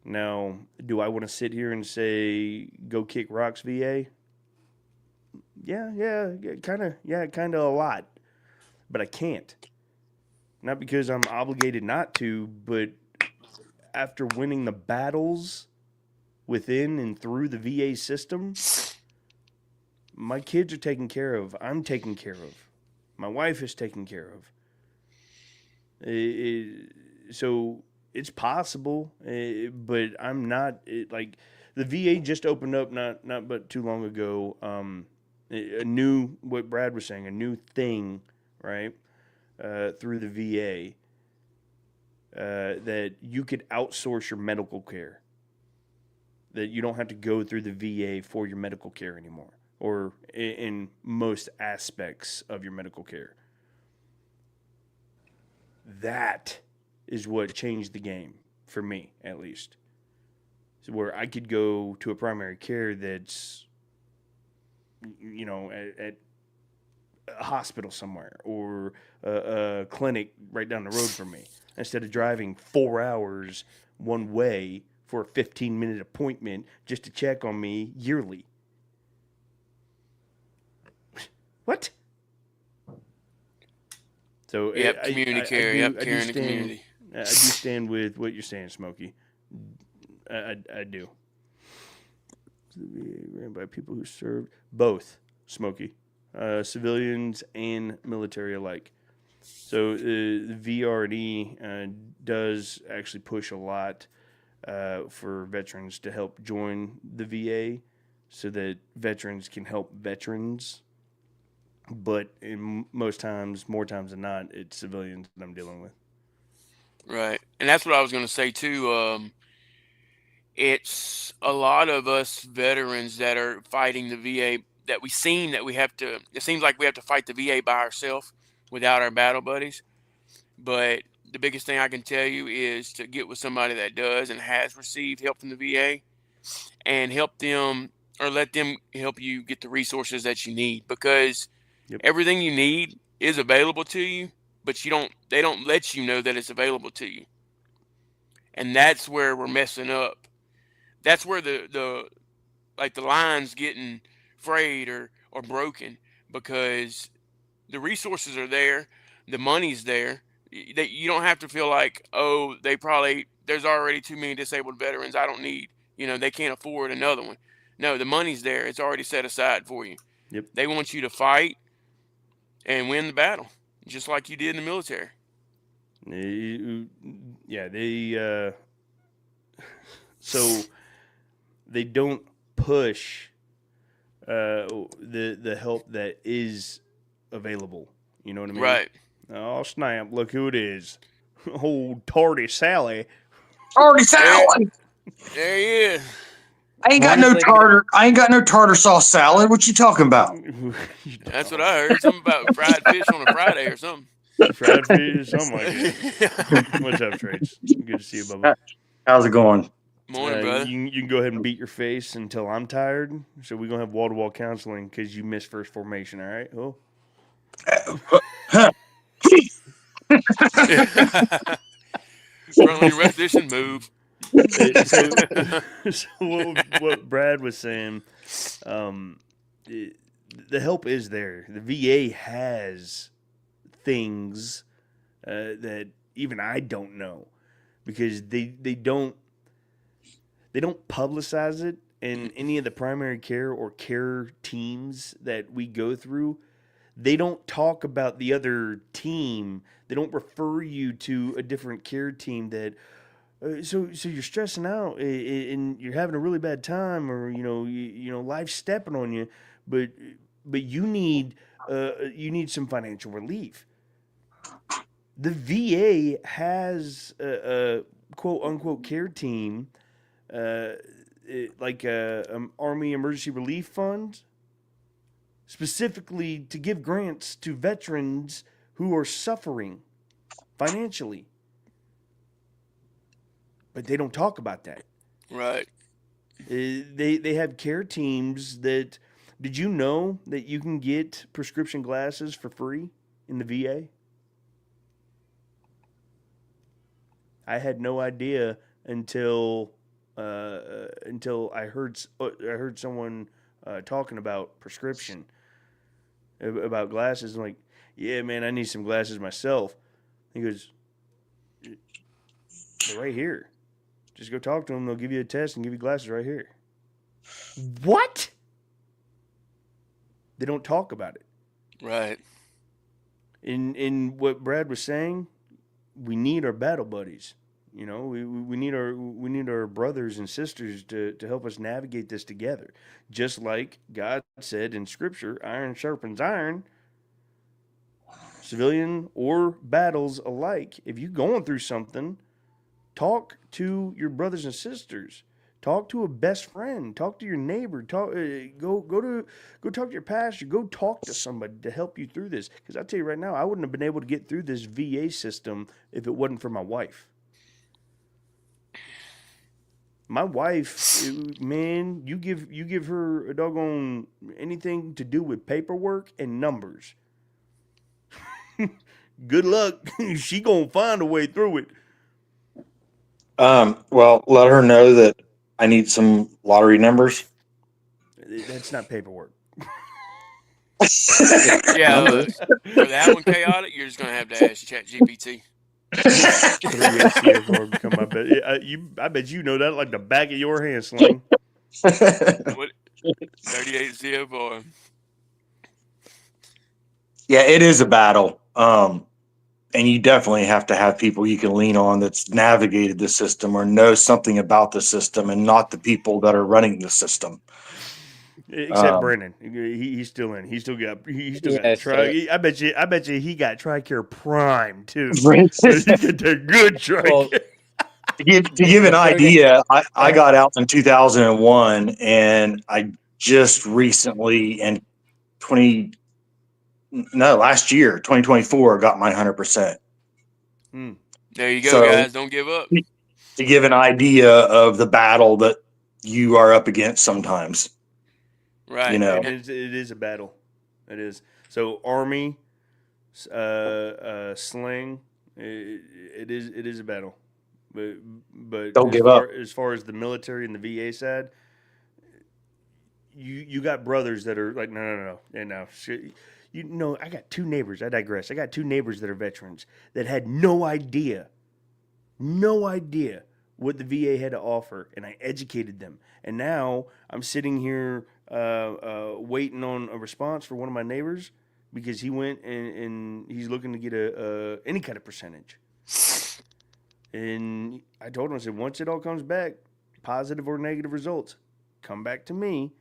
Now, do I want to sit here and say, go kick rocks, VA? Yeah, kind of a lot. But I can't. Not because I'm obligated not to, but after winning the battles within and through the VA system, my kids are taken care of. I'm taken care of. My wife is taken care of. So it's possible, but I'm not like the VA just opened up not but too long ago. A new, what Brad was saying, a new thing, right? Through the VA. That you could outsource your medical care. That you don't have to go through the VA for your medical care anymore, or in most aspects of your medical care. That is what changed the game, for me at least. So where I could go to a primary care that's, at a hospital somewhere or a clinic right down the road from me, instead of driving 4 hours one way for a 15-minute appointment just to check on me yearly. What? So community care. Care in the community. I do stand with what you're saying, Smokey. I do. Ran by people who served both, Smokey, civilians and military alike. So the VRD does actually push a lot for veterans to help join the VA, so that veterans can help veterans. But more times than not, it's civilians that I'm dealing with. Right, and that's what I was going to say too. It's a lot of us veterans that are fighting the VA that we seem that we have to. It seems like we have to fight the VA by ourselves without our battle buddies. But the biggest thing I can tell you is to get with somebody that does and has received help from the VA, and help them or let them help you get the resources that you need, because everything you need is available to you, but they don't let you know that it's available to you. And that's where we're messing up. That's where the line's getting frayed or broken, because the resources are there, the money's there. That you don't have to feel like, oh, there's already too many disabled veterans. I don't need, they can't afford another one. No, the money's there. It's already set aside for you. Yep. They want you to fight and win the battle, just like you did in the military. Yeah, so they don't push the help that is available. You know what I mean? Right. Oh, snap. Look who it is. Old Tardy Sally. Tardy Sally. There he is. I ain't got no tartar. I ain't got no tartar sauce salad. What you talking about? That's what I heard. Something about fried fish on a Friday or something. Fried fish, something like that. What's up, Trades? Good to see you, Bubba. How's it going? Morning, brother. You can go ahead and beat your face until I'm tired. So we're gonna have wall-to-wall counseling because you missed first formation. All right? Oh. Front lane repetition, move. So, so what Brad was saying, the help is there. The VA has things that even I don't know because they don't publicize it in any of the primary care or care teams that we go through. They don't talk about the other team. They don't refer you to a different care team that. So you're stressing out and you're having a really bad time, or life's stepping on you, but you need some financial relief. The VA has a quote unquote care team, like Army Emergency Relief Fund, specifically to give grants to veterans who are suffering financially. But they don't talk about that. Right. They have care teams that. Did you know that you can get prescription glasses for free in the VA? I had no idea until I heard someone talking about prescription about glasses. I'm like, yeah, man, I need some glasses myself. He goes, they're right here. Just go talk to them. They'll give you a test and give you glasses right here. What? They don't talk about it. Right. In what Brad was saying, we need our battle buddies. We need our brothers and sisters to help us navigate this together. Just like God said in Scripture, iron sharpens iron. Civilian or battles alike. If you're going through something, talk to your brothers and sisters. Talk to a best friend. Talk to your neighbor. Go talk to your pastor. Go talk to somebody to help you through this. Because I tell you right now, I wouldn't have been able to get through this VA system if it wasn't for my wife. My wife, man, you give her a doggone anything to do with paperwork and numbers. Good luck. She gonna find a way through it. Well, let her know that I need some lottery numbers. That's not paperwork. Yeah, for that one, chaotic, you're just gonna have to ask ChatGPT. 38 CFR become my bet. I bet you know that like the back of your hand, Sling. What? 38 CFR. Yeah, it is a battle. And you definitely have to have people you can lean on that's navigated the system or know something about the system and not the people that are running the system. Except Brennan, he's still in. He still got Tri. I bet you he got TRICARE Prime too. So he got the good TRICARE. Well, To give an idea, I got out in 2001, and I just recently last year, 2024, got my 100%. There you go, guys. Don't give up. To give an idea of the battle that you are up against sometimes. Right. It is a battle. It is. So Army, Sling, it is a battle. But don't give up. As far as the military and the VA side, you got brothers that are like, no. And now, I got two neighbors. I digress. I got two neighbors that are veterans that had no idea what the VA had to offer, and I educated them. And now I'm sitting here waiting on a response for one of my neighbors because he went and he's looking to get any kind of percentage. And I told him, I said, once it all comes back, positive or negative results, come back to me.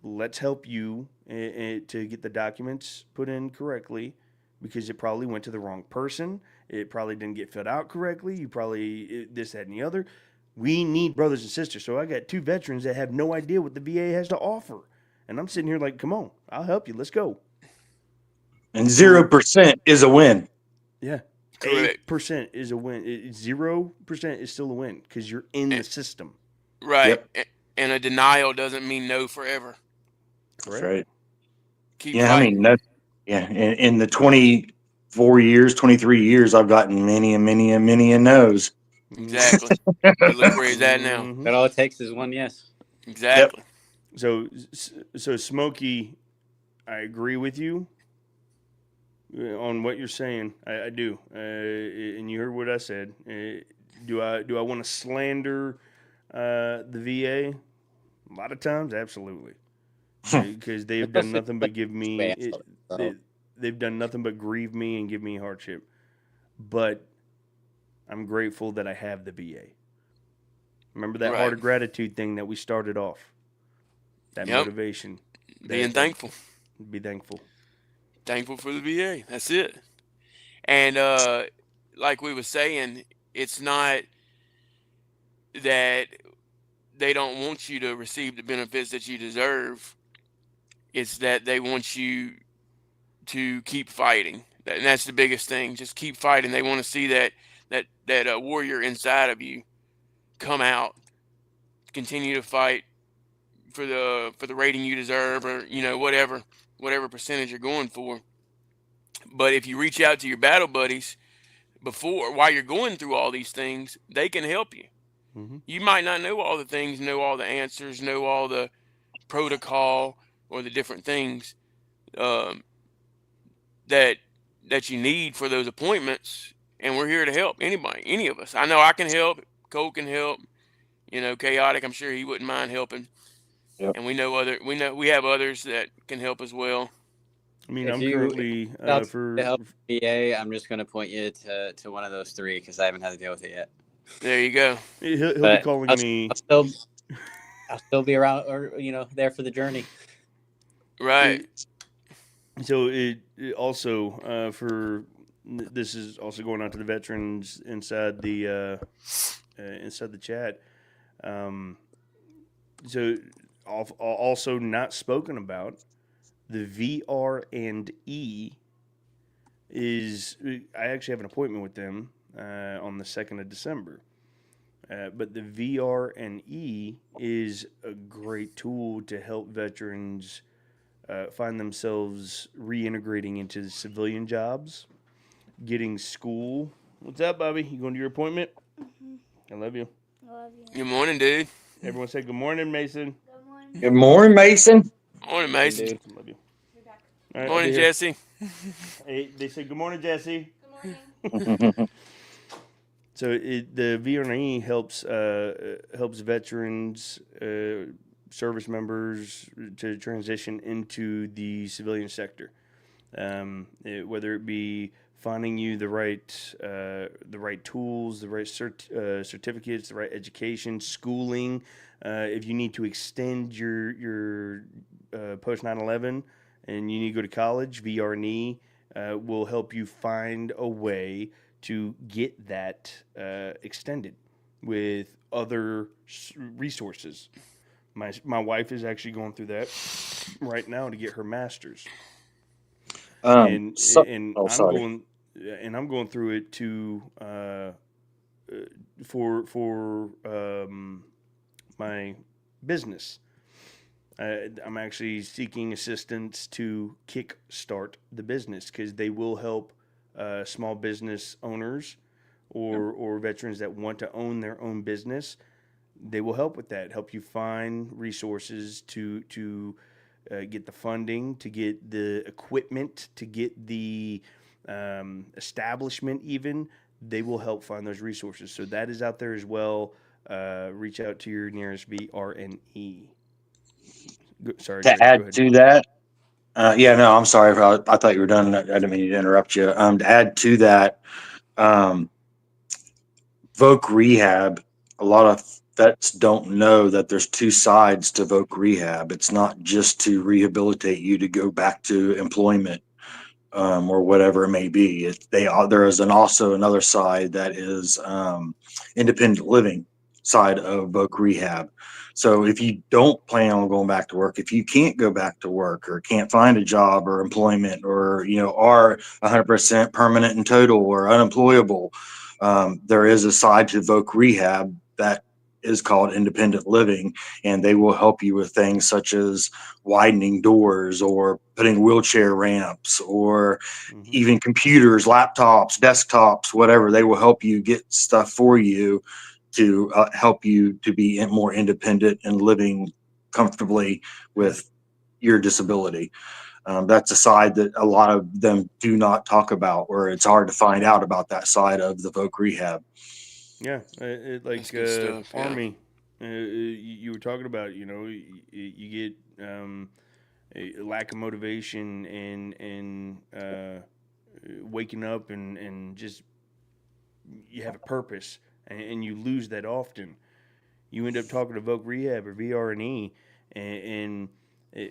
Let's help you to get the documents put in correctly because it probably went to the wrong person. It probably didn't get filled out correctly. You probably this, that, and the other. We need brothers and sisters. So I got two veterans that have no idea what the VA has to offer. And I'm sitting here like, come on, I'll help you. Let's go. And 0% is a win. Yeah. Correct. 8% is a win. 0% is still a win because you're in the system. Right. Yep. And a denial doesn't mean no forever. That's Correct. right. Keep Yeah, I fighting. mean, in the 24 years, 23 years, I've gotten many and many and many a no's. Exactly. But look where he's at now. Mhm. But all it takes is one yes. Exactly. So Smokey, I agree with you on what you're saying. I do, and you heard what I said. Do I want to slander the VA? A lot of times, absolutely, because they've done Especially nothing but like give this me way, it, so. they've done nothing but grieve me and give me hardship. But I'm grateful that I have the VA. Remember that heart Right. of gratitude thing that we started off. That Yep. motivation. Being thankful. Be thankful. Thankful for the VA. That's it. And like we were saying, it's not that they don't want you to receive the benefits that you deserve. It's that they want you to keep fighting. And that's the biggest thing. Just keep fighting. They want to see that warrior inside of you come out, continue to fight for the rating you deserve, or whatever percentage you're going for. But if you reach out to your battle buddies while you're going through all these things, they can help you. Mm-hmm. You might not know all the things, know all the answers, know all the protocol or the different things um, that you need for those appointments, and we're here to help anybody, any of us. I know I can help. Cole can help. Chaotic. I'm sure he wouldn't mind helping. Yep. And we have others that can help as well. I mean, If I'm you currently to for help VA, I'm just going to point you to one of those three because I haven't had to deal with it yet. There you go. he'll be But calling I'll, me. I'll still be around, or there for the journey. Right. So it also this is also going out to the veterans inside the chat. So also not spoken about, the VR&E is, I actually have an appointment with them on the 2nd of December. But the VR&E is a great tool to help veterans find themselves reintegrating into the civilian jobs, getting school. What's up, Bobby? You going to your appointment? I love you. Good morning, dude. Everyone say good morning, Mason. Good morning, Mason. Morning, Mason. Dude. Love you. All right, Morning, I'll be here. Jesse. Hey, they say good morning, Jesse. So the VR&E helps veterans, service members to transition into the civilian sector, whether it be finding you the right tools, the right certificates, the right education, schooling. If you need to extend your post 9/11 and you need to go to college, VR&E will help you find a way to get that extended with other resources. My wife is actually going through that right now to get her master's, and I'm going through it to for my business. I'm actually seeking assistance to kickstart the business because they will help small business owners or veterans that want to own their own business. They will help with that, help you find resources to get the funding, to get the equipment, to get the establishment even. They will help find those resources. So that is out there as well. Reach out to your nearest VR&E. Sorry, To Jake, go add ahead. to that, no, I'm sorry. I thought you were done. I didn't mean to interrupt you. To add to that, Voc Rehab, a lot of vets don't know that there's two sides to Voc Rehab. It's not just to rehabilitate you to go back to employment or whatever it may be. There is also another side that is independent living side of Voc Rehab. So if you don't plan on going back to work, if you can't go back to work or can't find a job or employment, or are 100% permanent and total or unemployable, there is a side to Voc Rehab that is called independent living, and they will help you with things such as widening doors or putting wheelchair ramps or even computers, laptops, desktops, whatever. They will help you get stuff for you to help you to be more independent and living comfortably with your disability. That's a side that a lot of them do not talk about, or it's hard to find out about that side of the Voc Rehab. Yeah, That's good stuff. Yeah. Army. You were talking about, you get a lack of motivation and waking up and just you have a purpose and you lose that often. You end up talking to Voc Rehab or VRNE, and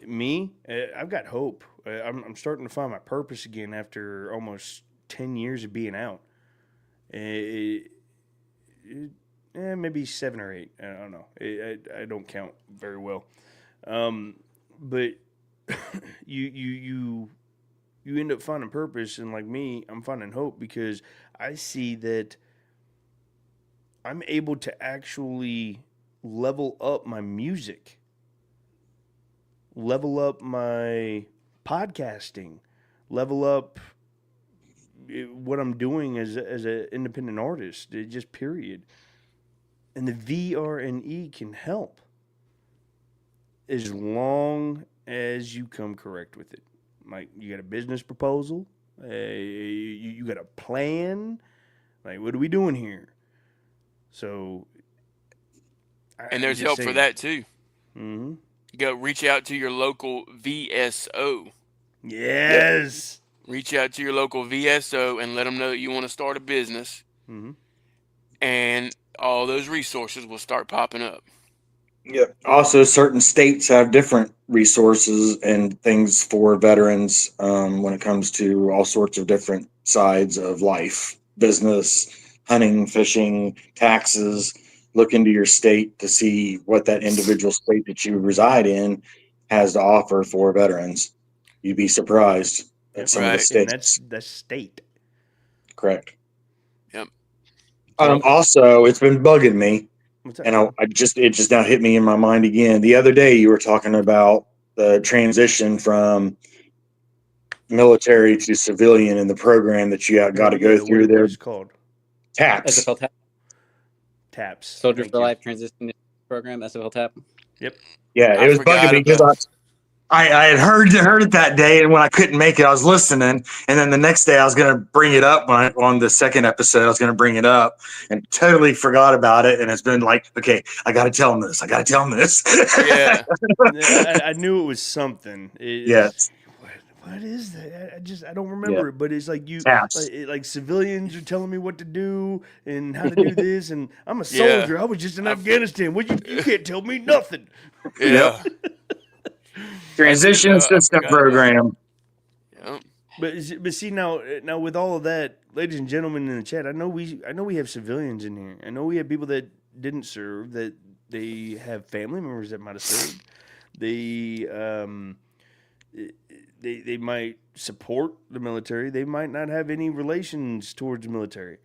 me, I've got hope. I'm starting to find my purpose again after almost 10 years of being out. Maybe 7 or 8. I don't know. I don't count very well. But you end up finding purpose, and like me, I'm finding hope because I see that I'm able to actually level up my music, level up my podcasting, level up what I'm doing as an independent artist, just period. And the VRNE can help as long as you come correct with it. Like, you got a business proposal, you got a plan. Like, what are we doing here? So, And there's help for that too. Mm-hmm. You go reach out to your local VSO. Yes. Reach out to your local VSO and let them know that you want to start a business. Mm-hmm. And all those resources will start popping up. Yep. Also, certain states have different resources and things for veterans when it comes to all sorts of different sides of life, business, hunting, fishing, taxes. Look into your state to see what that individual state that you reside in has to offer for veterans. You'd be surprised at some of the Right. And states. that's state. Correct. Yep. Also, it's been bugging me. What's that? And it just now hit me in my mind again. The other day, you were talking about the transition from military to civilian in the program that you got to go through there. What's it called? TAPS. SFL TAP. TAPS. Soldiers Thank for you. Life Transition Program, SFL TAP. Yep. Yeah, I it was forgot bugging me because I had heard it that day, and when I couldn't make it, I was listening. And then the next day, I was going to bring it up on the second episode. I was going to bring it up and totally forgot about it. And it's been like, okay, I got to tell him this. I got to tell him this. Yeah. I knew it was something. Yes. What is that? I don't remember it, but it's like TAPS. like civilians are telling me what to do and how to do this, and I'm a Yeah. soldier. I was just in Afghanistan. You can't tell me nothing. Yeah. Transition I assistant forgot about program. Yep. But see now with all of that, ladies and gentlemen in the chat, I know we have civilians in here. I know we have people that didn't serve, that they have family members that might have served. They might support the military. They might not have any relations towards the military.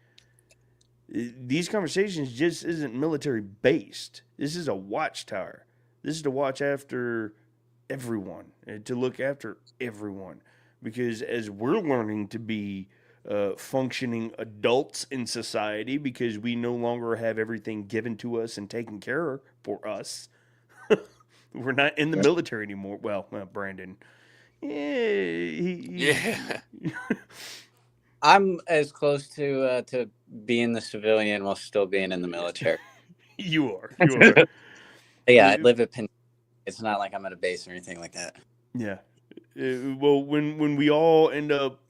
These conversations just isn't military based. This is a watchtower. This is to watch after everyone and to look after everyone. Because as we're learning to be functioning adults in society, because we no longer have everything given to us and taken care of for us, we're not in the military anymore. Well, Brandon. Yeah. I'm as close to being the civilian while still being in the military. You are. Yeah, I live at Penn. It's not like I'm at a base or anything like that. Yeah. Well, when we all end up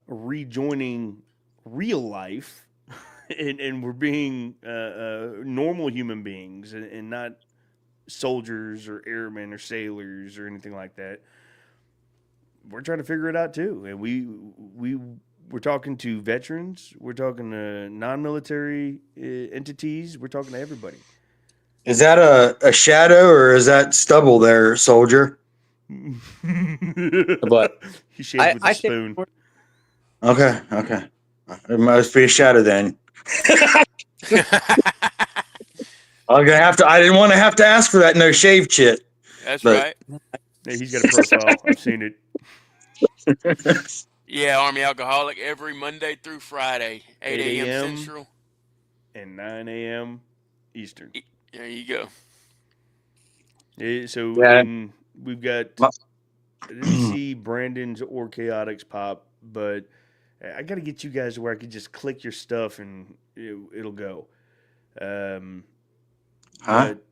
rejoining real life, and we're being normal human beings and not soldiers or airmen or sailors or anything like that, we're trying to figure it out too. And we're talking to veterans, we're talking to non-military entities, we're talking to everybody. Is that a shadow or is that stubble there, soldier? But He shaved with a I say spoon. Okay, okay. It must be a shadow then. I'm gonna have to. I didn't want to have to ask for that no shave shit, That's but right. Yeah, he's got a profile. I've seen it. Yeah, Army Alcoholic every Monday through Friday, 8 8 a.m. a.m. Central. and 9 a.m. Eastern. There you go. So yeah. and we've got. My- I didn't see Brandon's or Chaotic's pop, but I got to get you guys to where I could just click your stuff and it'll go. Um, huh? but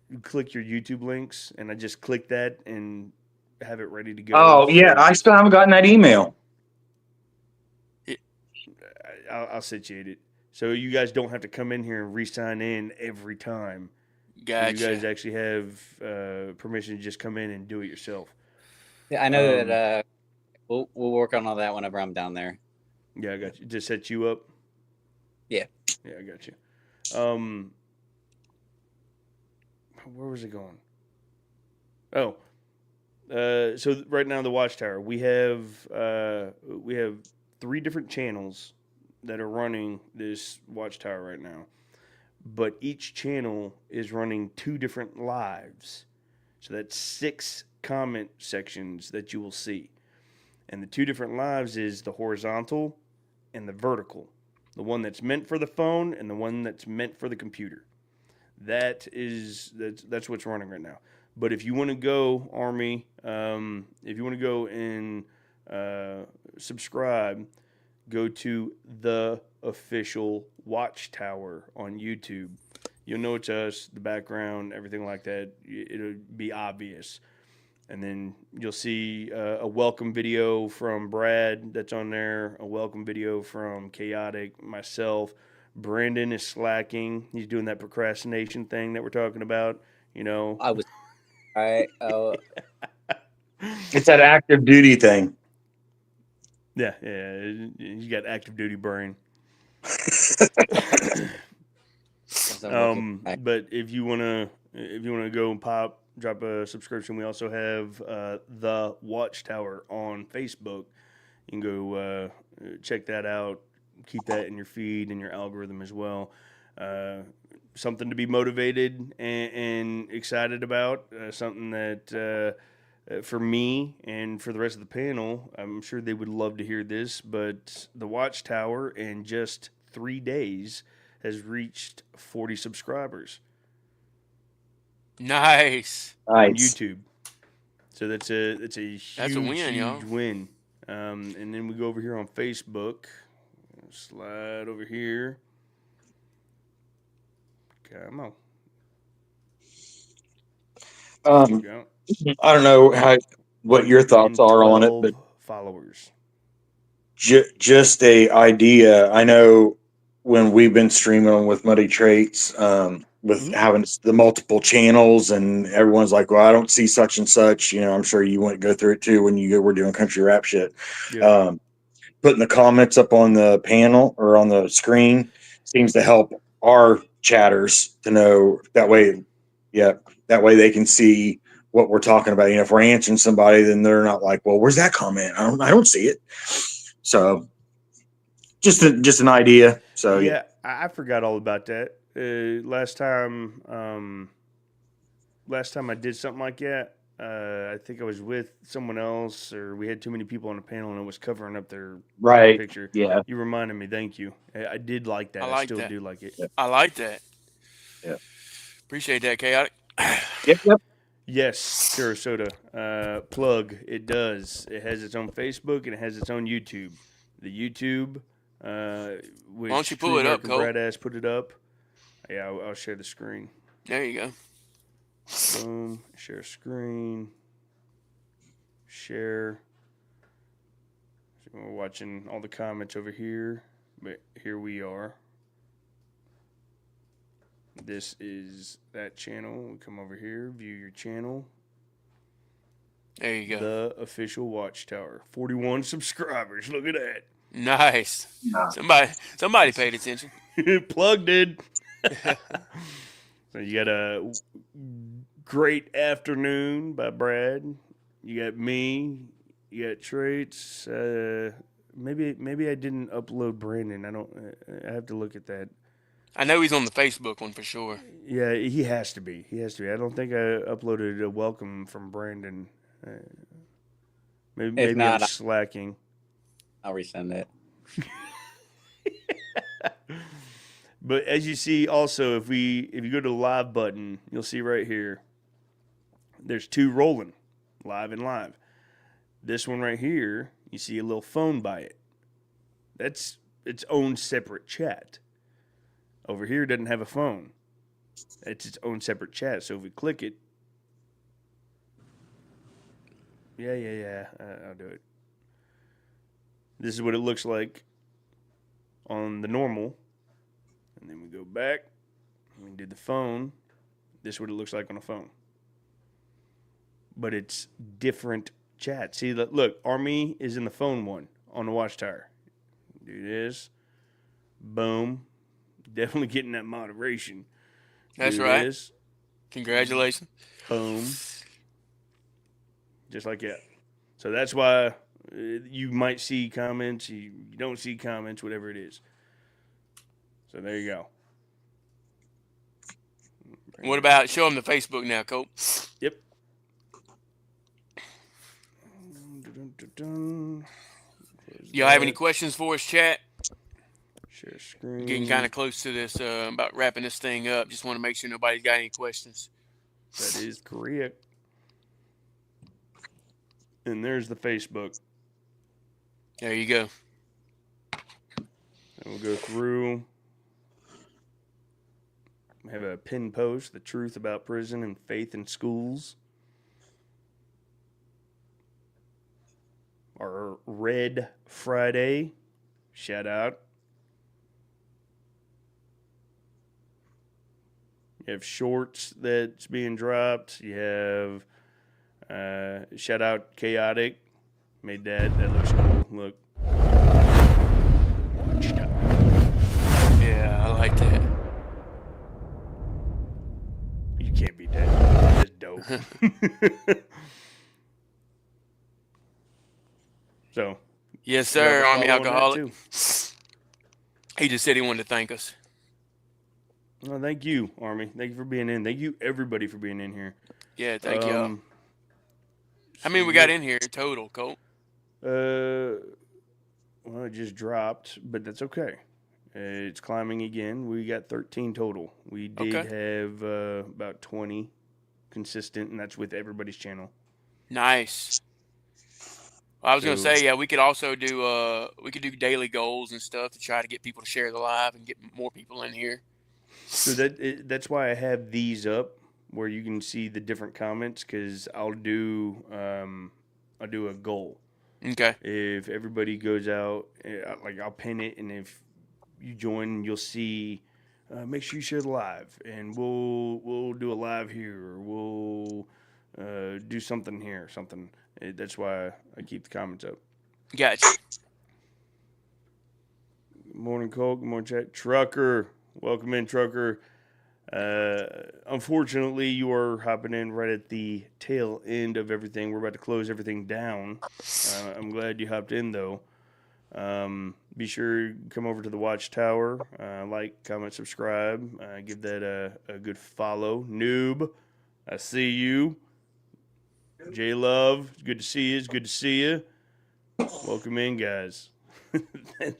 you click your YouTube links, and I just click that and have it ready to go. Oh yeah, So I still haven't gotten that email. I'll situate it. So you guys don't have to come in here and re-sign in every time. So you guys Gotcha. actually have permission to just come in and do it yourself. Yeah, I know Um, that we'll work on all that whenever I'm down there. yeah, I got you. Just set you up. Yeah. Yeah, I got you. Where was it going? Oh, so right now the Watchtower, we have 3 different channels that are running this Watchtower right now, but each channel is running 2 different lives, so that's 6 comment sections that you will see, and the 2 different lives is the horizontal and the vertical, the one that's meant for the phone and the one that's meant for the computer. That's what's running right now. But if you want to go, Army, if you want to go and subscribe, go to the official Watchtower on YouTube. You'll know it's us, the background, everything like that. It'll be obvious. And then you'll see a welcome video from Brad that's on there, a welcome video from Chaotic, myself. Brandon is slacking. He's doing that procrastination thing that we're talking about, you know. I was right. It's that active duty thing. Yeah, he's got active duty brain. But if you wanna go and drop a subscription, we also have the Watchtower on Facebook. You can go check that out. Keep that in your feed and your algorithm as well. Something to be motivated and excited about. Something that for me and for the rest of the panel, I'm sure they would love to hear this. But the Watchtower in just 3 days has reached 40 subscribers Nice. on YouTube. So that's a That's a win, y'all. huge win. And then we go over here on Facebook. Slide over here. Come on. There you go. I don't know what your thoughts are on it, but 112 followers. just a idea. I know when we've been streaming with Muddy Traits, with having the multiple channels, and everyone's like, "Well, I don't see such and such." You know, I'm sure you went go through it too when you were doing country rap shit. Yeah. Putting the comments up on the panel or on the screen seems to help our chatters to know that way. Yeah, that way they can see what we're talking about. You know, if we're answering somebody, then they're not like, "Well, where's that comment? I don't see it." So, just an idea. So Yeah, I forgot all about that. Last time I did something like that, I think I was with someone else, or we had too many people on the panel, and it was covering up their right, picture. yeah, You reminded me. Thank you. I did like that. I I like still that. do like it. I like that. yeah, Appreciate that, Chaotic. yep. Yes, Sarasota. Plug. It does. It has its own Facebook and it has its own YouTube. The YouTube, which Why don't you pull it up, American Cole? Brad ass put it up. Yeah, I'll share the screen. There you go. Boom. Share screen. Share. So we're watching all the comments over here, but here we are. This is that channel. We come over here, view your channel. There you go. The official Watchtower. 41 subscribers. Look at that. Nice. Somebody paid attention. Plugged in. So you got a great afternoon by Brad. You got me. You got traits. Maybe I didn't upload Brandon. I have to look at that. I know he's on the Facebook one for sure. Yeah, he has to be. He has to be. I don't think I uploaded a welcome from Brandon. Uh, If maybe I'm not, slacking. I'll resend it. But as you see, also if you go to the live button, you'll see right here. There's two rolling, live and live. This one right here, you see a little phone by it. That's its own separate chat. Over here, it doesn't have a phone. It's its own separate chat. So if we click it, I'll do it. This is what it looks like on the normal. And then we go back. And we did the phone. This is what it looks like on a phone. But it's different chat. See, look, Army is in the phone one on the Watchtower. Do this. Boom. Definitely getting that moderation. That's Do right. This. Congratulations. Boom. Just like that. So that's why you might see comments. You don't see comments, whatever it is. So there you go. What about show him the Facebook now, Colt? Yep. Y'all have any questions for us, chat? Share screen. Getting kind of close to this, about wrapping this thing up. Just want to make sure nobody's got any questions. That is correct. And there's the Facebook. There you go. And we'll go through. We have a pin post, the truth about prison and faith in schools. Our Red Friday, shout out. You have shorts that's being dropped. You have shout out Chaotic. Made that. That looks cool. Look. Watchtower. Yeah, I like that. You can't beat that. That's dope. So. Yes, sir, Army follow on that Alcoholic. too. He just said he wanted to thank us. Well, thank you, Army. Thank you for being in. Thank you, everybody, for being in here. Yeah, thank y'all. How many we got in here total, Colt? Well, it just dropped, but that's okay. It's climbing again. We got 13 total. We did have about 20 consistent, and that's with everybody's channel. Nice. Well, I was gonna say, yeah, we could also do daily goals and stuff to try to get people to share the live and get more people in here. So that's why I have these up where you can see the different comments, because I'll do a goal. Okay. If everybody goes out, like I'll pin it, and if you join, you'll see. Make sure you share the live, and we'll do a live here, or we'll do something here, or something. That's why I keep the comments up. Gotcha. Good morning, Cole. Good morning, chat. Trucker, welcome in, Trucker. Unfortunately, you are hopping in right at the tail end of everything. We're about to close everything down. I'm glad you hopped in, though. Be sure to come over to the Watchtower. Like, comment, subscribe. Give that a good follow. Noob, I see you. J Love, it's good to see you. It's good to see you. Welcome in, guys.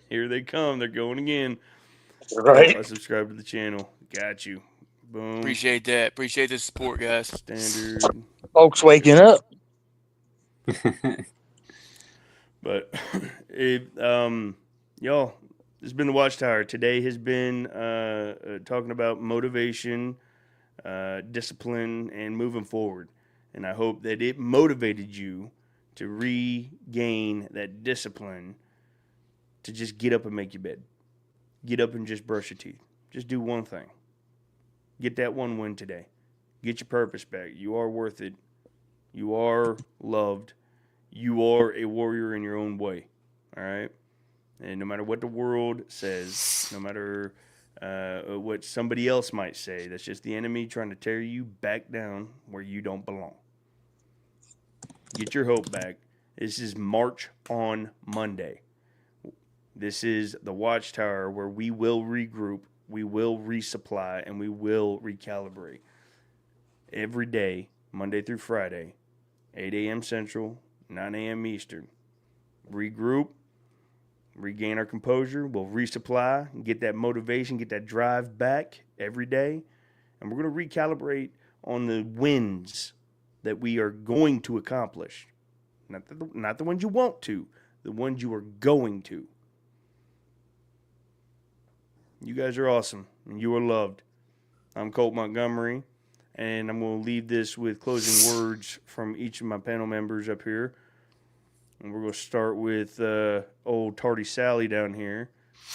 Here they come. They're going again. Right. I subscribe to the channel. Got you. Boom. Appreciate that. Appreciate the support, guys. Standard. Folks waking up. But y'all, this has been the Watchtower. Today has been talking about motivation, discipline, and moving forward. And I hope that it motivated you to regain that discipline to just get up and make your bed. Get up and just brush your teeth. Just do one thing. Get that one win today. Get your purpose back. You are worth it. You are loved. You are a warrior in your own way. All right? And no matter what the world says, no matter what somebody else might say. That's just the enemy trying to tear you back down where you don't belong. Get your hope back. This is March on Monday. This is the Watchtower where we will regroup, we will resupply, and we will recalibrate. Every day, Monday through Friday, 8 a.m. Central, 9 a.m. Eastern. Regroup, regain our composure, we'll resupply, get that motivation, get that drive back every day, and we're going to recalibrate on the wins that we are going to accomplish. Not the ones you want to, the ones you are going to. You guys are awesome, and you are loved. I'm Colt Montgomery, and I'm going to leave this with closing words from each of my panel members up here. And we're going to start with old Tardy Sally down here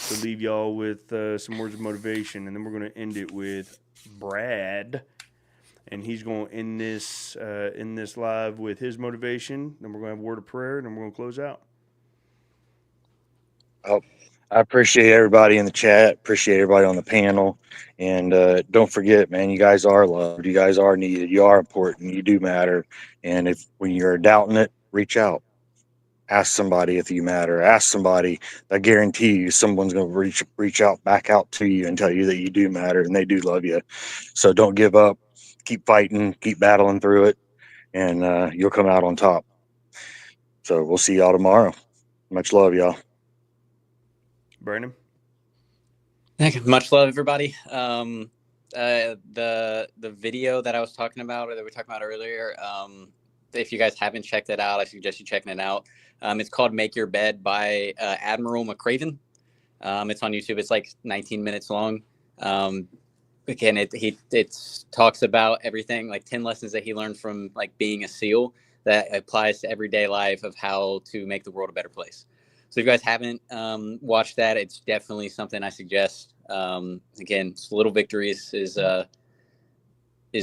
to leave y'all with some words of motivation. And then we're going to end it with Brad. And he's going to end this live with his motivation. Then we're going to have a word of prayer, and then we're going to close out. Oh, I appreciate everybody in the chat. Appreciate everybody on the panel. And don't forget, man, you guys are loved. You guys are needed. You are important. You do matter. And if when you're doubting it, reach out. Ask somebody if you matter. Ask somebody. I guarantee you someone's going to reach out back out to you and tell you that you do matter and they do love you. So don't give up. Keep fighting. Keep battling through it. And you'll come out on top. So we'll see y'all tomorrow. Much love, y'all. Brandon? Much love, everybody. The video that I was talking about, or that we talked about earlier, if you guys haven't checked it out, I suggest you checking it out. It's called Make Your Bed by Admiral McCraven. It's on YouTube. It's like 19 minutes long. Again, it talks about everything, like 10 lessons that he learned from like being a SEAL that applies to everyday life of how to make the world a better place. So if you guys haven't watched that, it's definitely something I suggest. Again, little victories is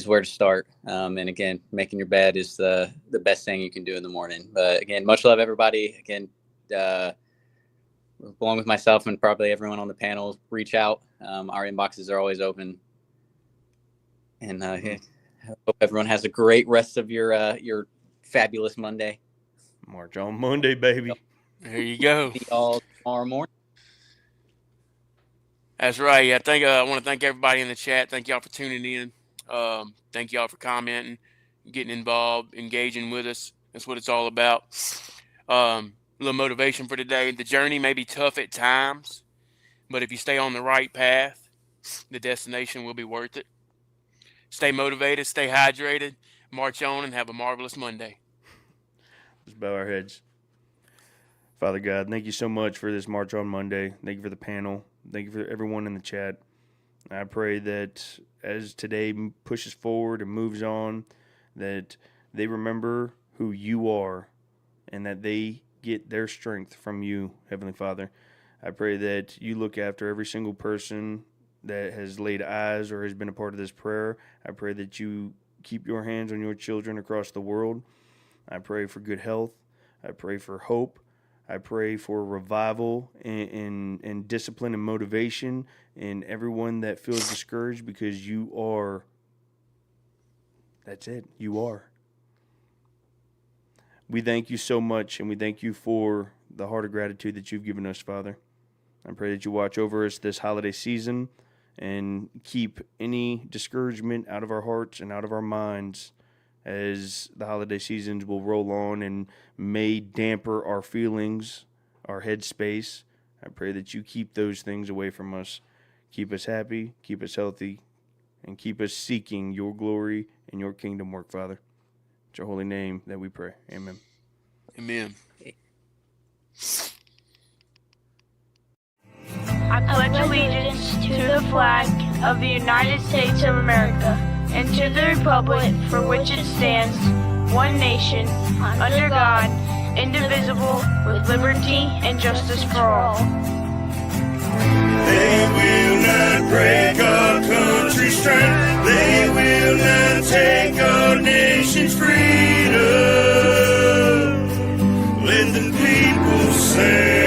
where to start. And again, making your bed is the best thing you can do in the morning. But again, much love, everybody. Again, along with myself and probably everyone on the panel, reach out. Our inboxes are always open. And I hope everyone has a great rest of your fabulous Monday. March on Monday, baby. There you go. See y'all tomorrow morning. That's right. Yeah, I want to thank everybody in the chat. Thank y'all for tuning in. Thank y'all for commenting, getting involved, engaging with us. That's what it's all about. A little motivation for today. The journey may be tough at times, but if you stay on the right path, the destination will be worth it. Stay motivated, stay hydrated, march on, and have a marvelous Monday. Let's bow our heads. Father God, thank you so much for this March on Monday. Thank you for the panel. Thank you for everyone in the chat. I pray that as today pushes forward and moves on, that they remember who you are and that they get their strength from you, Heavenly Father. I pray that you look after every single person that has laid eyes or has been a part of this prayer. I pray that you keep your hands on your children across the world. I pray for good health. I pray for hope. I pray for revival and discipline and motivation in everyone that feels discouraged, because you are. That's it. You are. We thank you so much, and we thank you for the heart of gratitude that you've given us, Father. I pray that you watch over us this holiday season and keep any discouragement out of our hearts and out of our minds as the holiday seasons will roll on and may damper our feelings, our headspace. I pray that you keep those things away from us. Keep us happy, keep us healthy, and keep us seeking your glory and your kingdom work, Father. It's your holy name that we pray. Amen. Amen. I pledge allegiance to the flag of the United States of America and to the republic for which it stands, one nation, under God, indivisible, with liberty and justice for all. They will not break our country's strength. They will not take our nation's freedom. Let the people say